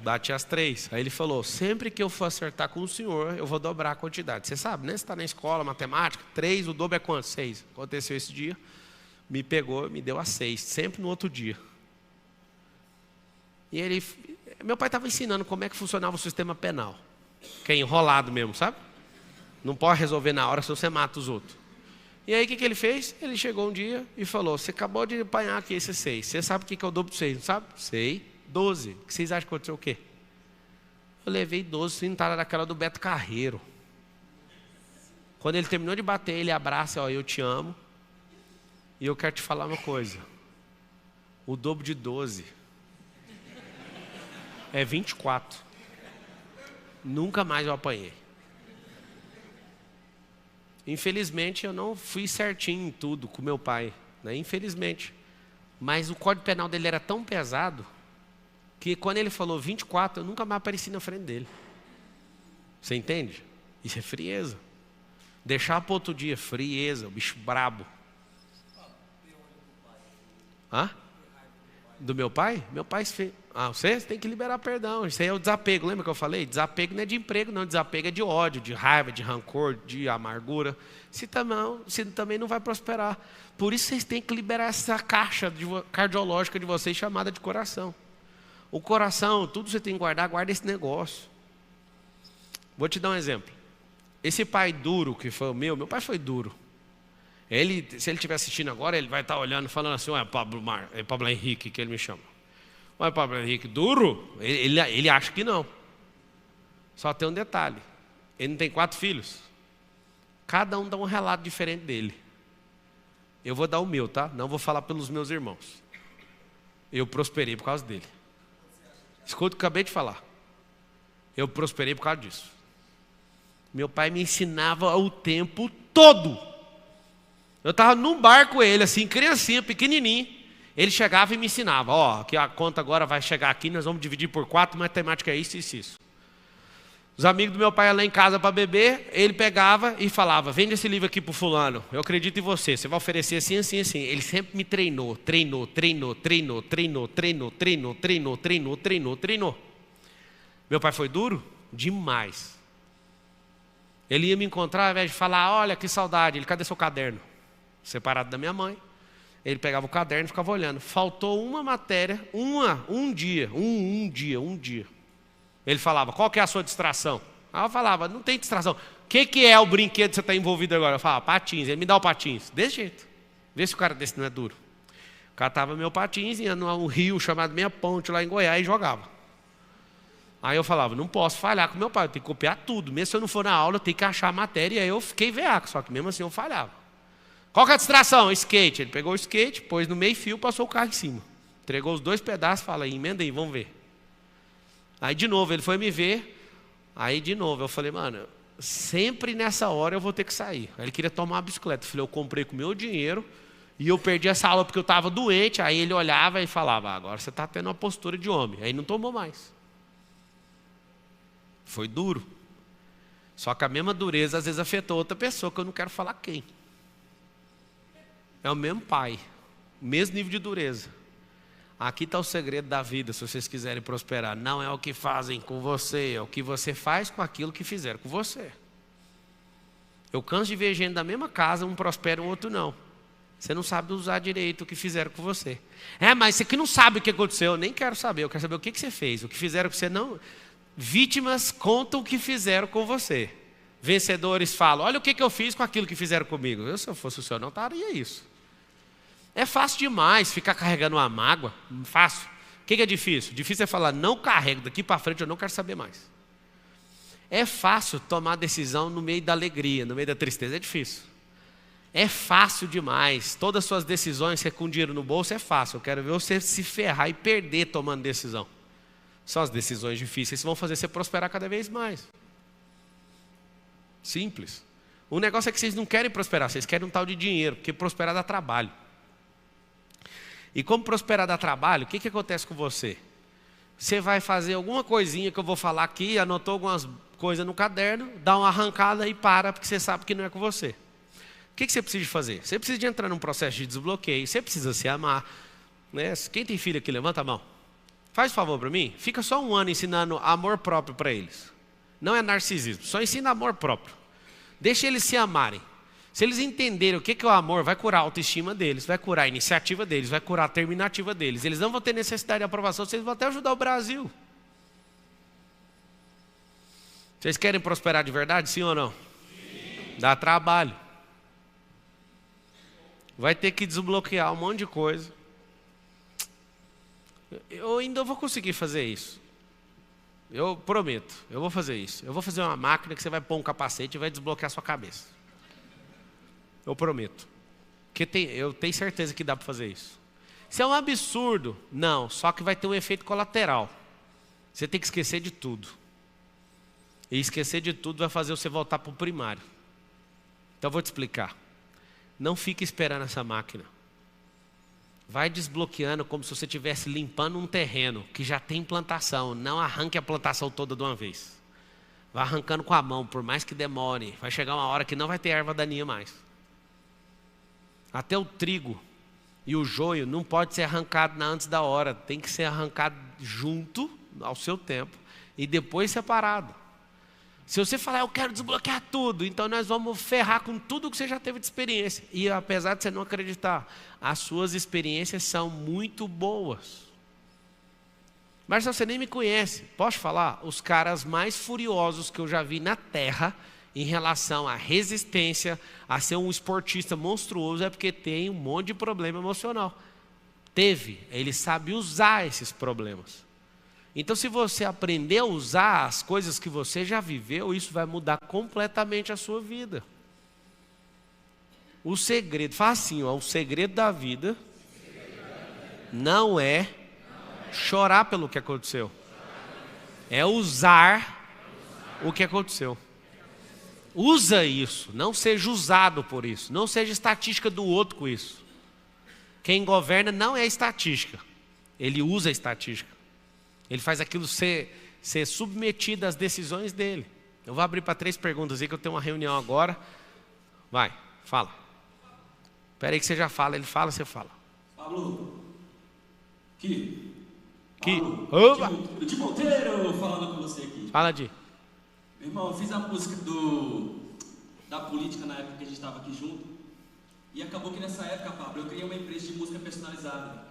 Bate as 3. Aí ele falou, sempre que eu for acertar com o senhor, eu vou dobrar a quantidade. Você sabe, né? Você está na escola, matemática, 3, o dobro é quanto? 6. Aconteceu esse dia, me pegou, me deu a 6, sempre no outro dia. E meu pai estava ensinando como é que funcionava o sistema penal. Que é enrolado mesmo, sabe? Não pode resolver na hora, senão você mata os outros. E aí o que ele fez? Ele chegou um dia e falou, você acabou de apanhar aqui esse 6. Você sabe o que é o dobro de 6, não sabe? Sei. 12. O que vocês acham que aconteceu o quê? Eu levei 12 cintadas daquela do Beto Carreiro. Quando ele terminou de bater, ele abraça, ó, eu te amo. E eu quero te falar uma coisa. O dobro de 12 é 24. Nunca mais eu apanhei. Infelizmente, eu não fui certinho em tudo com meu pai, né? Infelizmente. Mas o código penal dele era tão pesado que quando ele falou 24, eu nunca mais apareci na frente dele. Você entende? Isso é frieza. Deixar para outro dia, frieza, o bicho brabo. Hã? Do meu pai? Meu pai fez. Você tem que liberar perdão. Isso aí é o desapego. Lembra que eu falei? Desapego não é de emprego, não. Desapego é de ódio, de raiva, de rancor, de amargura. Se também não vai prosperar. Por isso vocês têm que liberar essa caixa cardiológica de vocês chamada de coração. O coração, tudo você tem que guardar, guarda esse negócio. Vou te dar um exemplo. Esse pai duro que foi o meu pai foi duro. Se ele estiver assistindo agora, ele vai estar olhando, falando assim, olha, Pablo Henrique, que ele me chama. Olha, Pablo Henrique, duro? Ele acha que não. Só tem um detalhe. Ele não tem 4 filhos. Cada um dá um relato diferente dele. Eu vou dar o meu, tá? Não vou falar pelos meus irmãos. Eu prosperei por causa dele. Escuta o que eu acabei de falar. Eu prosperei por causa disso. Meu pai me ensinava o tempo todo. Eu estava num bar com ele, assim, criancinha, pequenininho. Ele chegava e me ensinava, ó, que a conta agora vai chegar aqui, nós vamos dividir por 4, matemática é isso, isso, isso. Os amigos do meu pai iam lá em casa para beber, ele pegava e falava, vende esse livro aqui pro fulano, eu acredito em você, você vai oferecer assim, assim, assim. Ele sempre me treinou. Meu pai foi duro? Demais. Ele ia me encontrar, ao invés de falar, olha que saudade, ele, cadê seu caderno? Separado da minha mãe. Ele pegava o caderno e ficava olhando. Faltou uma matéria, um dia. Ele falava, qual que é a sua distração? Aí eu falava, não tem distração. O que é o brinquedo que você está envolvido agora? Eu falava, patins. Ele me dá o patins. Desse jeito. Vê se o cara desse não é duro. Catava meu patins, ia num rio chamado Meia Ponte lá em Goiás e jogava. Aí eu falava, não posso falhar com meu pai, eu tenho que copiar tudo. Mesmo se eu não for na aula, eu tenho que achar a matéria. E aí eu fiquei veaco, só que mesmo assim eu falhava. Qual que é a distração? Skate. Ele pegou o skate, pôs no meio fio, passou o carro em cima. Entregou os 2 pedaços, fala aí, emenda aí, vamos ver. Aí de novo, ele foi me ver. Aí de novo, eu falei, mano, sempre nessa hora eu vou ter que sair. Aí ele queria tomar uma bicicleta. Eu falei, eu comprei com o meu dinheiro e eu perdi essa aula porque eu estava doente. Aí ele olhava e falava, agora você está tendo uma postura de homem. Aí não tomou mais. Foi duro. Só que a mesma dureza às vezes afetou outra pessoa, que eu não quero falar quem. É o mesmo pai, o mesmo nível de dureza. Aqui está o segredo da vida, se vocês quiserem prosperar. Não é o que fazem com você, é o que você faz com aquilo que fizeram com você. Eu canso de ver gente da mesma casa, um prospera, o outro não. Você não sabe usar direito o que fizeram com você. Mas você que não sabe o que aconteceu. Eu nem quero saber, eu quero saber o que você fez. O que fizeram com você não... Vítimas contam o que fizeram com você. Vencedores falam, olha o que eu fiz com aquilo que fizeram comigo. Se eu fosse o senhor, não estaria isso. É fácil demais ficar carregando uma mágoa. Fácil. O que é difícil? Difícil é falar, não carrego, daqui para frente eu não quero saber mais. É fácil tomar decisão no meio da alegria, no meio da tristeza. É difícil. É fácil demais. Todas as suas decisões, você com dinheiro no bolso, é fácil. Eu quero ver você se ferrar e perder tomando decisão. São as decisões difíceis que vão fazer você prosperar cada vez mais. Simples. O negócio é que vocês não querem prosperar, vocês querem um tal de dinheiro, porque prosperar dá trabalho. E como prosperar dá trabalho, o que acontece com você? Você vai fazer alguma coisinha que eu vou falar aqui, anotou algumas coisas no caderno, dá uma arrancada e para, porque você sabe que não é com você. O que você precisa fazer? Você precisa de entrar num processo de desbloqueio, você precisa se amar. Né? Quem tem filho aqui, levanta a mão. Faz um favor para mim, fica só um ano ensinando amor próprio para eles. Não é narcisismo, só ensina amor próprio. Deixa eles se amarem. Se eles entenderem o que é o amor, vai curar a autoestima deles, vai curar a iniciativa deles, vai curar a terminativa deles. Eles não vão ter necessidade de aprovação, vocês vão até ajudar o Brasil. Vocês querem prosperar de verdade, sim ou não? Sim. Dá trabalho. Vai ter que desbloquear um monte de coisa. Eu ainda vou conseguir fazer isso. Eu prometo, eu vou fazer isso. Eu vou fazer uma máquina que você vai pôr um capacete e vai desbloquear a sua cabeça. Eu prometo. Eu tenho certeza que dá para fazer isso. Isso é um absurdo? Não, só que vai ter um efeito colateral. Você tem que esquecer de tudo. E esquecer de tudo vai fazer você voltar para o primário. Então eu vou te explicar. Não fique esperando essa máquina. Vai desbloqueando como se você estivesse limpando um terreno que já tem plantação. Não arranque a plantação toda de uma vez. Vai arrancando com a mão, por mais que demore. Vai chegar uma hora que não vai ter erva daninha mais. Até o trigo e o joio não pode ser arrancado antes da hora. Tem que ser arrancado junto, ao seu tempo, e depois separado. Se você falar, eu quero desbloquear tudo, então nós vamos ferrar com tudo que você já teve de experiência. E apesar de você não acreditar, as suas experiências são muito boas. Mas você nem me conhece. Posso falar? Os caras mais furiosos que eu já vi na Terra em relação à resistência, a ser um esportista monstruoso, é porque tem um monte de problema emocional. Ele sabe usar esses problemas. Então, se você aprender a usar as coisas que você já viveu, isso vai mudar completamente a sua vida. O segredo, fala assim, o segredo da vida não é chorar pelo que aconteceu. É usar o que aconteceu. Usa isso, não seja usado por isso. Não seja estatística do outro com isso. Quem governa não é estatística. Ele usa a estatística. Ele faz aquilo ser submetido às decisões dele. Eu vou abrir para 3 perguntas aí, que eu tenho uma reunião agora. Vai, fala. Espera aí que você já fala, ele fala, você fala. Pablo. Que? Opa! De Monteiro, falando com você aqui. Fala, Di. Meu irmão, eu fiz a música da política na época que a gente estava aqui junto. E acabou que nessa época, Pablo, eu criei uma empresa de música personalizada.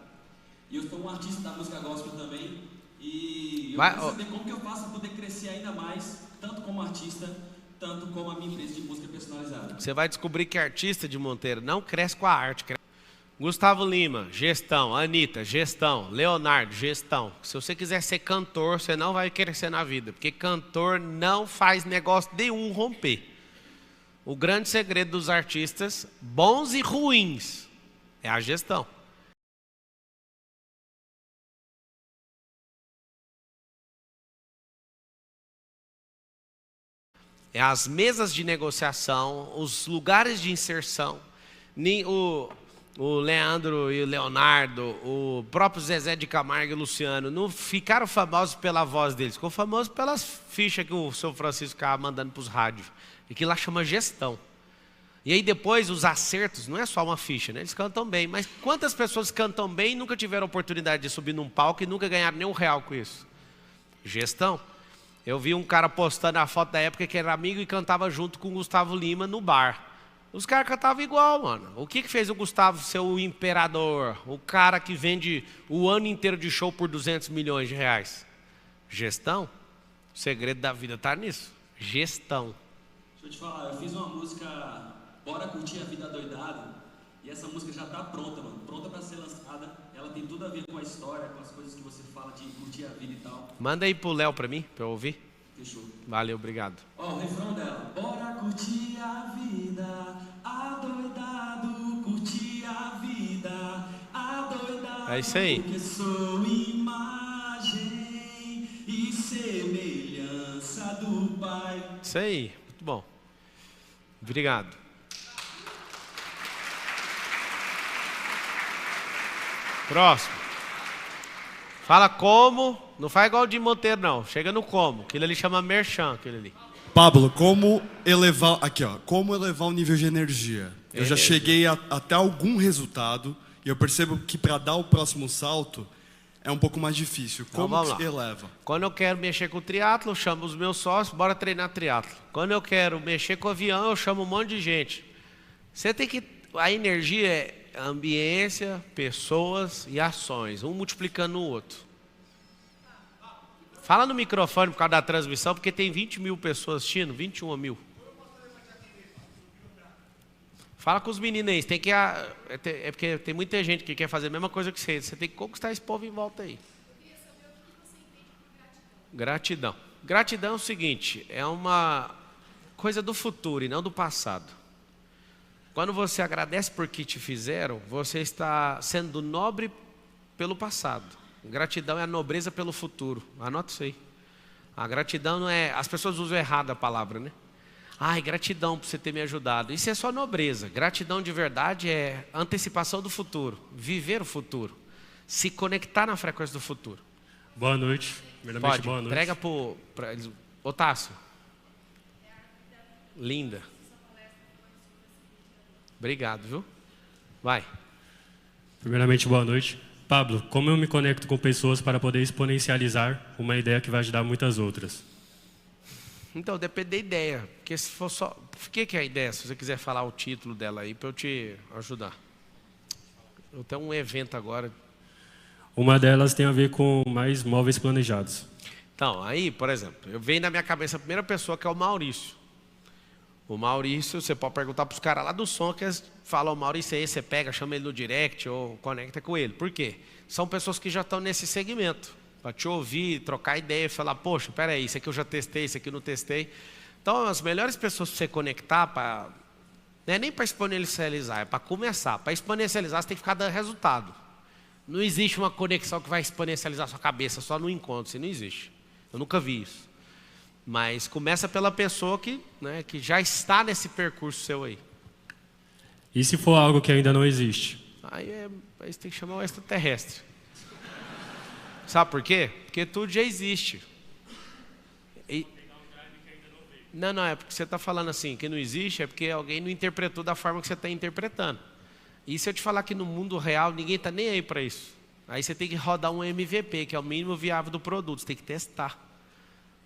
E eu sou um artista da música gospel também. E eu quero saber como que eu faço para poder crescer ainda mais, tanto como artista, tanto como a minha empresa de música personalizada. Você vai descobrir que artista de Monteiro não cresce com a arte. Gustavo Lima, gestão. Anitta, gestão. Leonardo, gestão. Se você quiser ser cantor, você não vai crescer na vida, porque cantor não faz negócio nenhum romper. O grande segredo dos artistas, bons e ruins, é a gestão. É as mesas de negociação, os lugares de inserção. O Leandro e o Leonardo, o próprio Zezé de Camargo e o Luciano, não ficaram famosos pela voz deles, ficou famosos pelas fichas que o São Francisco ficava mandando para os rádios. E que lá chama gestão. E aí depois os acertos, não é só uma ficha, né? Eles cantam bem. Mas quantas pessoas cantam bem e nunca tiveram oportunidade de subir num palco e nunca ganharam nem R$1 com isso? Gestão. Eu vi um cara postando a foto da época que era amigo e cantava junto com o Gustavo Lima no bar. Os caras cantavam igual, mano. O que fez o Gustavo ser o imperador? O cara que vende o ano inteiro de show por 200 milhões de reais? Gestão. O segredo da vida tá nisso. Gestão. Deixa eu te falar, eu fiz uma música, Bora Curtir a Vida Doidado, e essa música já tá pronta, mano. Pronta pra ser lançada. Ela tem tudo a ver com a história, com as coisas que você fala de curtir a vida e tal. Manda aí pro Léo pra mim, pra eu ouvir. Fechou. Valeu, obrigado. Ó, o refrão dela. Bora curtir a vida, adoidado, curtir a vida, adoidado. É isso aí. Porque sou imagem e semelhança do Pai. Isso aí, muito bom. Obrigado. Próximo. Fala como. Não faz igual o de Monteiro, não. Chega no como. Aquilo ali chama merchan, aquele ali. Pablo, como elevar... Aqui, ó. Como elevar o nível de energia? Eu já cheguei até algum resultado e eu percebo que para dar o próximo salto é um pouco mais difícil. Então, Como que eleva? Quando eu quero mexer com o triatlo, eu chamo os meus sócios, bora treinar triatlo. Quando eu quero mexer com o avião, eu chamo um monte de gente. Você tem que... A energia é ambiência, pessoas e ações, um multiplicando o outro. Fala no microfone por causa da transmissão, porque tem 20 mil pessoas assistindo, 21 mil. Fala com os meninos aí, tem que, é porque tem muita gente que quer fazer a mesma coisa que você. Você tem que conquistar esse povo em volta aí. Gratidão. Gratidão é o seguinte, é uma coisa do futuro e não do passado. Quando você agradece por que te fizeram, você está sendo nobre pelo passado. Gratidão é a nobreza pelo futuro. Anota isso aí. A gratidão não é... As pessoas usam errado a palavra, né? Ai, gratidão por você ter me ajudado. Isso é só nobreza. Gratidão de verdade é antecipação do futuro. Viver o futuro. Se conectar na frequência do futuro. Boa noite. Primeiramente, Pode. boa noite. Entrega para eles. Otácio. Linda. Obrigado, viu? Vai. Primeiramente, boa noite. Pablo, como eu me conecto com pessoas para poder exponencializar uma ideia que vai ajudar muitas outras? Então, depende da ideia. Porque se for só... O que é a ideia? Se você quiser falar o título dela aí, para eu te ajudar. Eu tenho um evento agora. Uma delas tem a ver com mais móveis planejados. Então, aí, por exemplo, eu venho na minha cabeça a primeira pessoa, que é o Maurício. O Maurício, você pode perguntar para os caras lá do som, que eles falam, o Maurício aí, você pega, chama ele no direct ou conecta com ele. Por quê? São pessoas que já estão nesse segmento. Para te ouvir, trocar ideia, falar, poxa, peraí, isso aqui eu já testei, isso aqui eu não testei. Então, as melhores pessoas para você conectar, não é nem para exponencializar, é para começar. Para exponencializar, você tem que ficar dando resultado. Não existe uma conexão que vai exponencializar a sua cabeça só no encontro, isso não existe. Eu nunca vi isso. Mas começa pela pessoa que já está nesse percurso seu aí. E se for algo que ainda não existe? Aí você tem que chamar o extraterrestre. Sabe por quê? Porque tudo já existe. Não, é porque você está falando assim, que não existe, é porque alguém não interpretou da forma que você está interpretando. E se eu te falar que no mundo real ninguém está nem aí para isso? Aí você tem que rodar um MVP, que é o mínimo viável do produto, você tem que testar.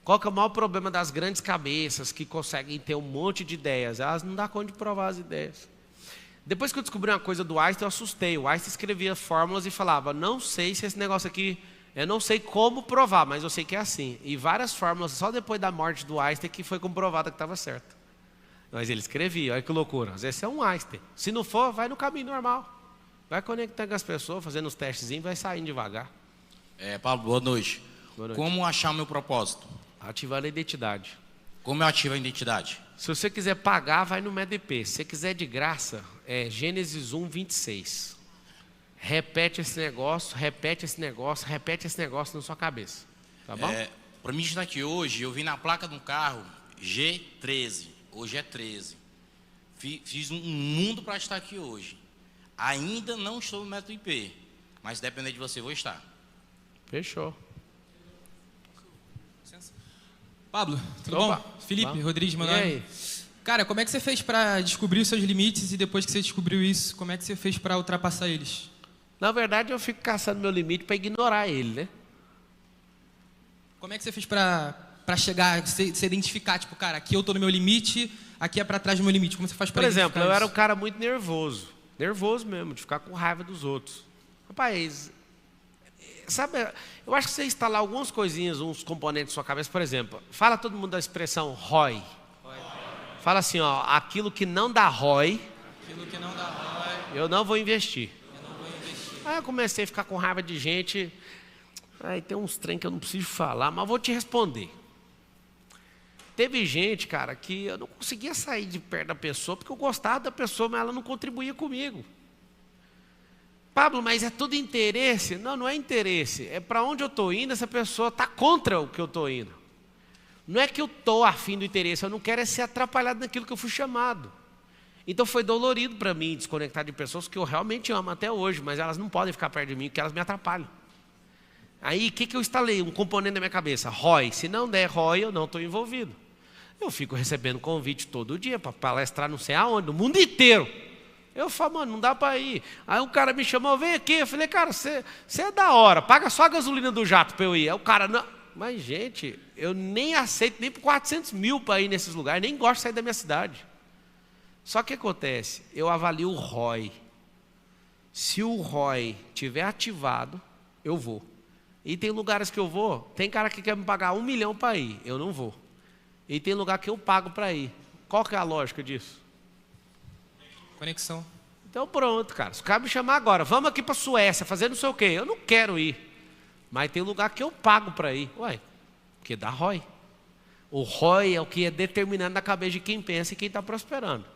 Qual que é o maior problema das grandes cabeças que conseguem ter um monte de ideias? Elas não dão conta de provar as ideias. Depois que eu descobri uma coisa do Einstein, eu assustei. O Einstein escrevia fórmulas e falava, não sei se esse negócio aqui, eu não sei como provar, mas eu sei que é assim. E várias fórmulas, só depois da morte do Einstein, que foi comprovada que estava certo. Mas ele escrevia, olha que loucura. Às vezes é um Einstein. Se não for, vai no caminho normal. Vai conectando com as pessoas, fazendo os testezinhos, vai saindo devagar. Pablo, boa noite. Boa noite. Como achar o meu propósito? Ativando a identidade. Como eu ativo a identidade? Se você quiser pagar, vai no MEDP. Se você quiser de graça, é Gênesis 1, 26. Repete esse negócio, repete esse negócio, repete esse negócio na sua cabeça. Tá bom? Para mim estar aqui hoje, eu vi na placa de um carro G13. Hoje é 13. Fiz um mundo para estar aqui hoje. Ainda não estou no método IP, mas dependendo de você, vou estar. Fechou. Pablo, tudo Opa, bom? Felipe, vamos. Rodrigues, meu E nome. aí? Cara, como é que você fez para descobrir os seus limites e depois que você descobriu isso, como é que você fez para ultrapassar eles? Na verdade, eu fico caçando meu limite para ignorar ele, né? Como é que você fez para chegar, você identificar, tipo, cara, aqui eu tô no meu limite, aqui é para trás do meu limite? Como você faz para Por exemplo, identificar eu era um isso? cara muito nervoso. Nervoso mesmo, de ficar com raiva dos outros. Rapaz, sabe, eu acho que você instalar algumas coisinhas, uns componentes na sua cabeça, por exemplo, fala todo mundo da expressão ROI. Fala assim, ó, aquilo que não dá ROI, Aquilo que não dá ROI, eu não vou investir. eu não vou investir. Aí eu comecei a ficar com raiva de gente. Aí tem uns trem que eu não preciso falar, mas vou te responder. Teve gente, cara, que eu não conseguia sair de perto da pessoa, porque eu gostava da pessoa, mas ela não contribuía comigo. Pablo, mas é tudo interesse? Não, não é interesse. É para onde eu estou indo, essa pessoa está contra o que eu estou indo. Não é que eu estou afim do interesse, eu não quero é ser atrapalhado naquilo que eu fui chamado. Então foi dolorido para mim desconectar de pessoas que eu realmente amo até hoje, mas elas não podem ficar perto de mim, porque elas me atrapalham. Aí, o que eu instalei? Um componente na minha cabeça, ROI. Se não der ROI, eu não estou envolvido. Eu fico recebendo convite todo dia para palestrar não sei aonde, no mundo inteiro. Eu falo, mano, não dá para ir. Aí um cara me chamou, vem aqui. Eu falei, cara, você é da hora, paga só a gasolina do jato para eu ir. Aí o cara, não. Mas, gente, eu nem aceito nem por 400 mil para ir nesses lugares, nem gosto de sair da minha cidade. Só que acontece, eu avalio o ROI. Se o ROI estiver ativado, eu vou. E tem lugares que eu vou, tem cara que quer me pagar 1 milhão para ir, eu não vou. E tem lugar que eu pago para ir. Qual que é a lógica disso? Conexão. Então pronto, cara. Se o cara me chamar agora, vamos aqui para a Suécia, fazer não sei o quê, eu não quero ir. Mas tem lugar que eu pago para ir. Ué, porque dá ROI. O ROI é o que é determinante na cabeça de quem pensa e quem está prosperando.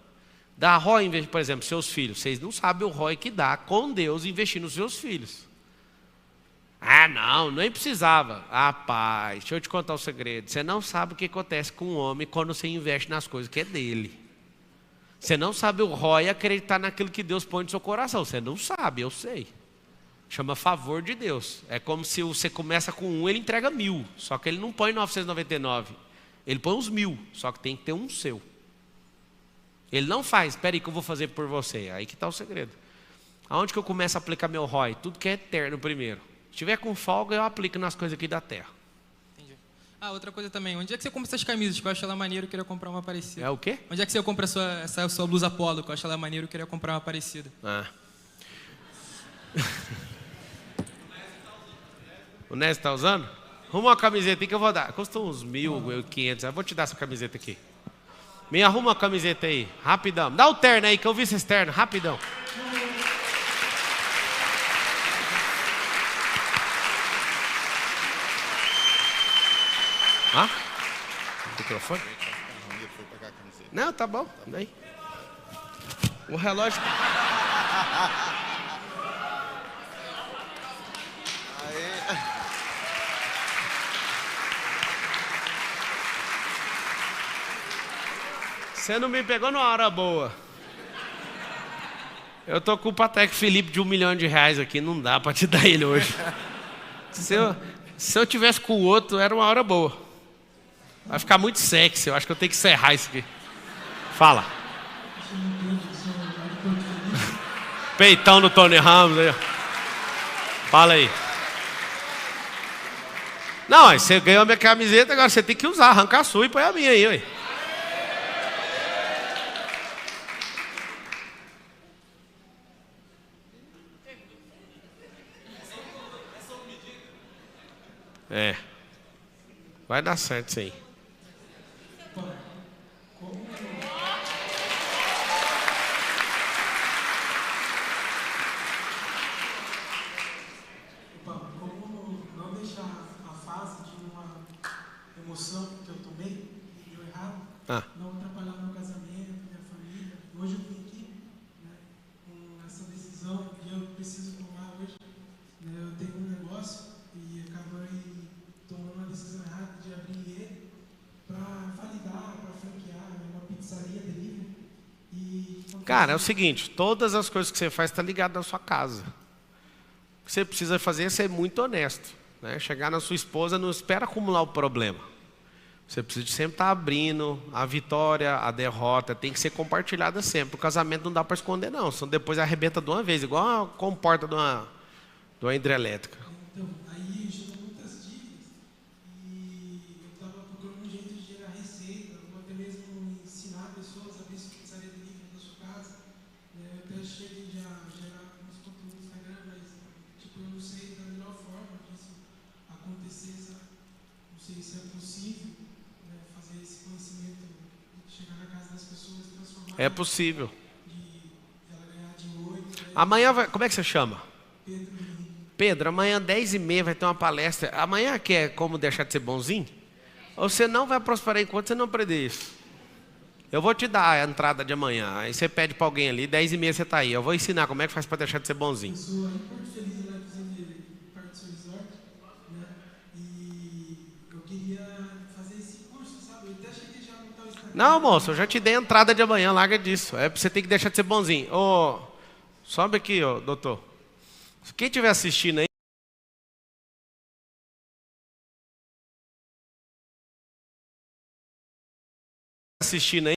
Dá ROI, por exemplo, seus filhos. Vocês não sabem o ROI que dá com Deus investir nos seus filhos. Ah, não, nem precisava. Ah, pai, deixa eu te contar um segredo. Você não sabe o que acontece com um homem quando você investe nas coisas que é dele. Você não sabe o ROI acreditar naquilo que Deus põe no seu coração. Você não sabe, eu sei. Chama favor de Deus. É como se você começa com 1, ele entrega 1000. Só que ele não põe 999. Ele põe uns 1000, só que tem que ter um seu. Ele não faz, espera aí que eu vou fazer por você. Aí que está o segredo. Aonde que eu começo a aplicar meu ROI? Tudo que é eterno primeiro. Se tiver com folga, eu aplico nas coisas aqui da terra. Entendi. Ah, outra coisa também. Onde é que você compra essas camisas? Que eu acho ela maneiro, eu queria comprar uma parecida. É o quê? Onde é que você compra essa sua blusa polo? Que eu acho ela maneiro, eu queria comprar uma parecida. Ah. O Nésio está usando? Arruma uma camiseta aí que eu vou dar. Custa uns 1.500. Eu vou te dar essa camiseta aqui. Me arruma uma camiseta aí, rapidão. Dá o terno aí, que eu vi esse terno, rapidão. Ah? Microfone? Não, tá bom. Daí. O relógio. Você não me pegou numa hora boa. Eu tô com o Patek Felipe de R$1 milhão aqui, não dá pra te dar ele hoje. Se eu tivesse com o outro, era uma hora boa. Vai ficar muito sexy, eu acho que eu tenho que encerrar isso aqui. Fala. Peitão do Tony Ramos aí. Fala aí. Não, aí você ganhou a minha camiseta, agora você tem que usar, arrancar a sua e põe a minha aí, ué. É. Vai dar certo isso aí. Como não deixar a fase de uma emoção que eu tomei e deu errado, não atrapalhar meu casamento, minha família. Hoje eu vim aqui, né, com essa decisão que eu preciso tomar hoje. Né, eu tenho um negócio e acabei tomando uma decisão errada de abrir ele para validar, para franquear uma pizzaria delivery. Cara, é o seguinte, todas as coisas que você faz estão ligadas na sua casa. O que você precisa fazer é ser muito honesto, né? Chegar na sua esposa, não espera acumular o problema. Você precisa de sempre estar abrindo a vitória, a derrota, tem que ser compartilhada sempre. O casamento não dá para esconder não, senão depois arrebenta de uma vez, igual a comporta de uma hidrelétrica. Então, aí chegou muitas dívidas e eu estava procurando um jeito de gerar receita, ou até mesmo ensinar a pessoa fazer as pessoas transformarem. É possível. Ela ganhar de 8. Amanhã vai. Como é que você chama? Pedro. Pedro, amanhã 10h30 vai ter uma palestra. Amanhã que é como deixar de ser bonzinho? Você não vai prosperar enquanto você não aprender isso. Eu vou te dar a entrada de amanhã. Aí você pede para alguém ali, 10h30 você está aí. Eu vou ensinar como é que faz para deixar de ser bonzinho. Eu sou em Porto Feliz, lá inclusive perto do seu resort, né? E eu queria fazer esse curso, sabe? Eu até cheguei já a montar o Instagram. Não, moço, eu já te dei a entrada de amanhã, larga disso. É, você tem que deixar de ser bonzinho. Ô, sobe aqui, ô, doutor. Quem estiver assistindo aí,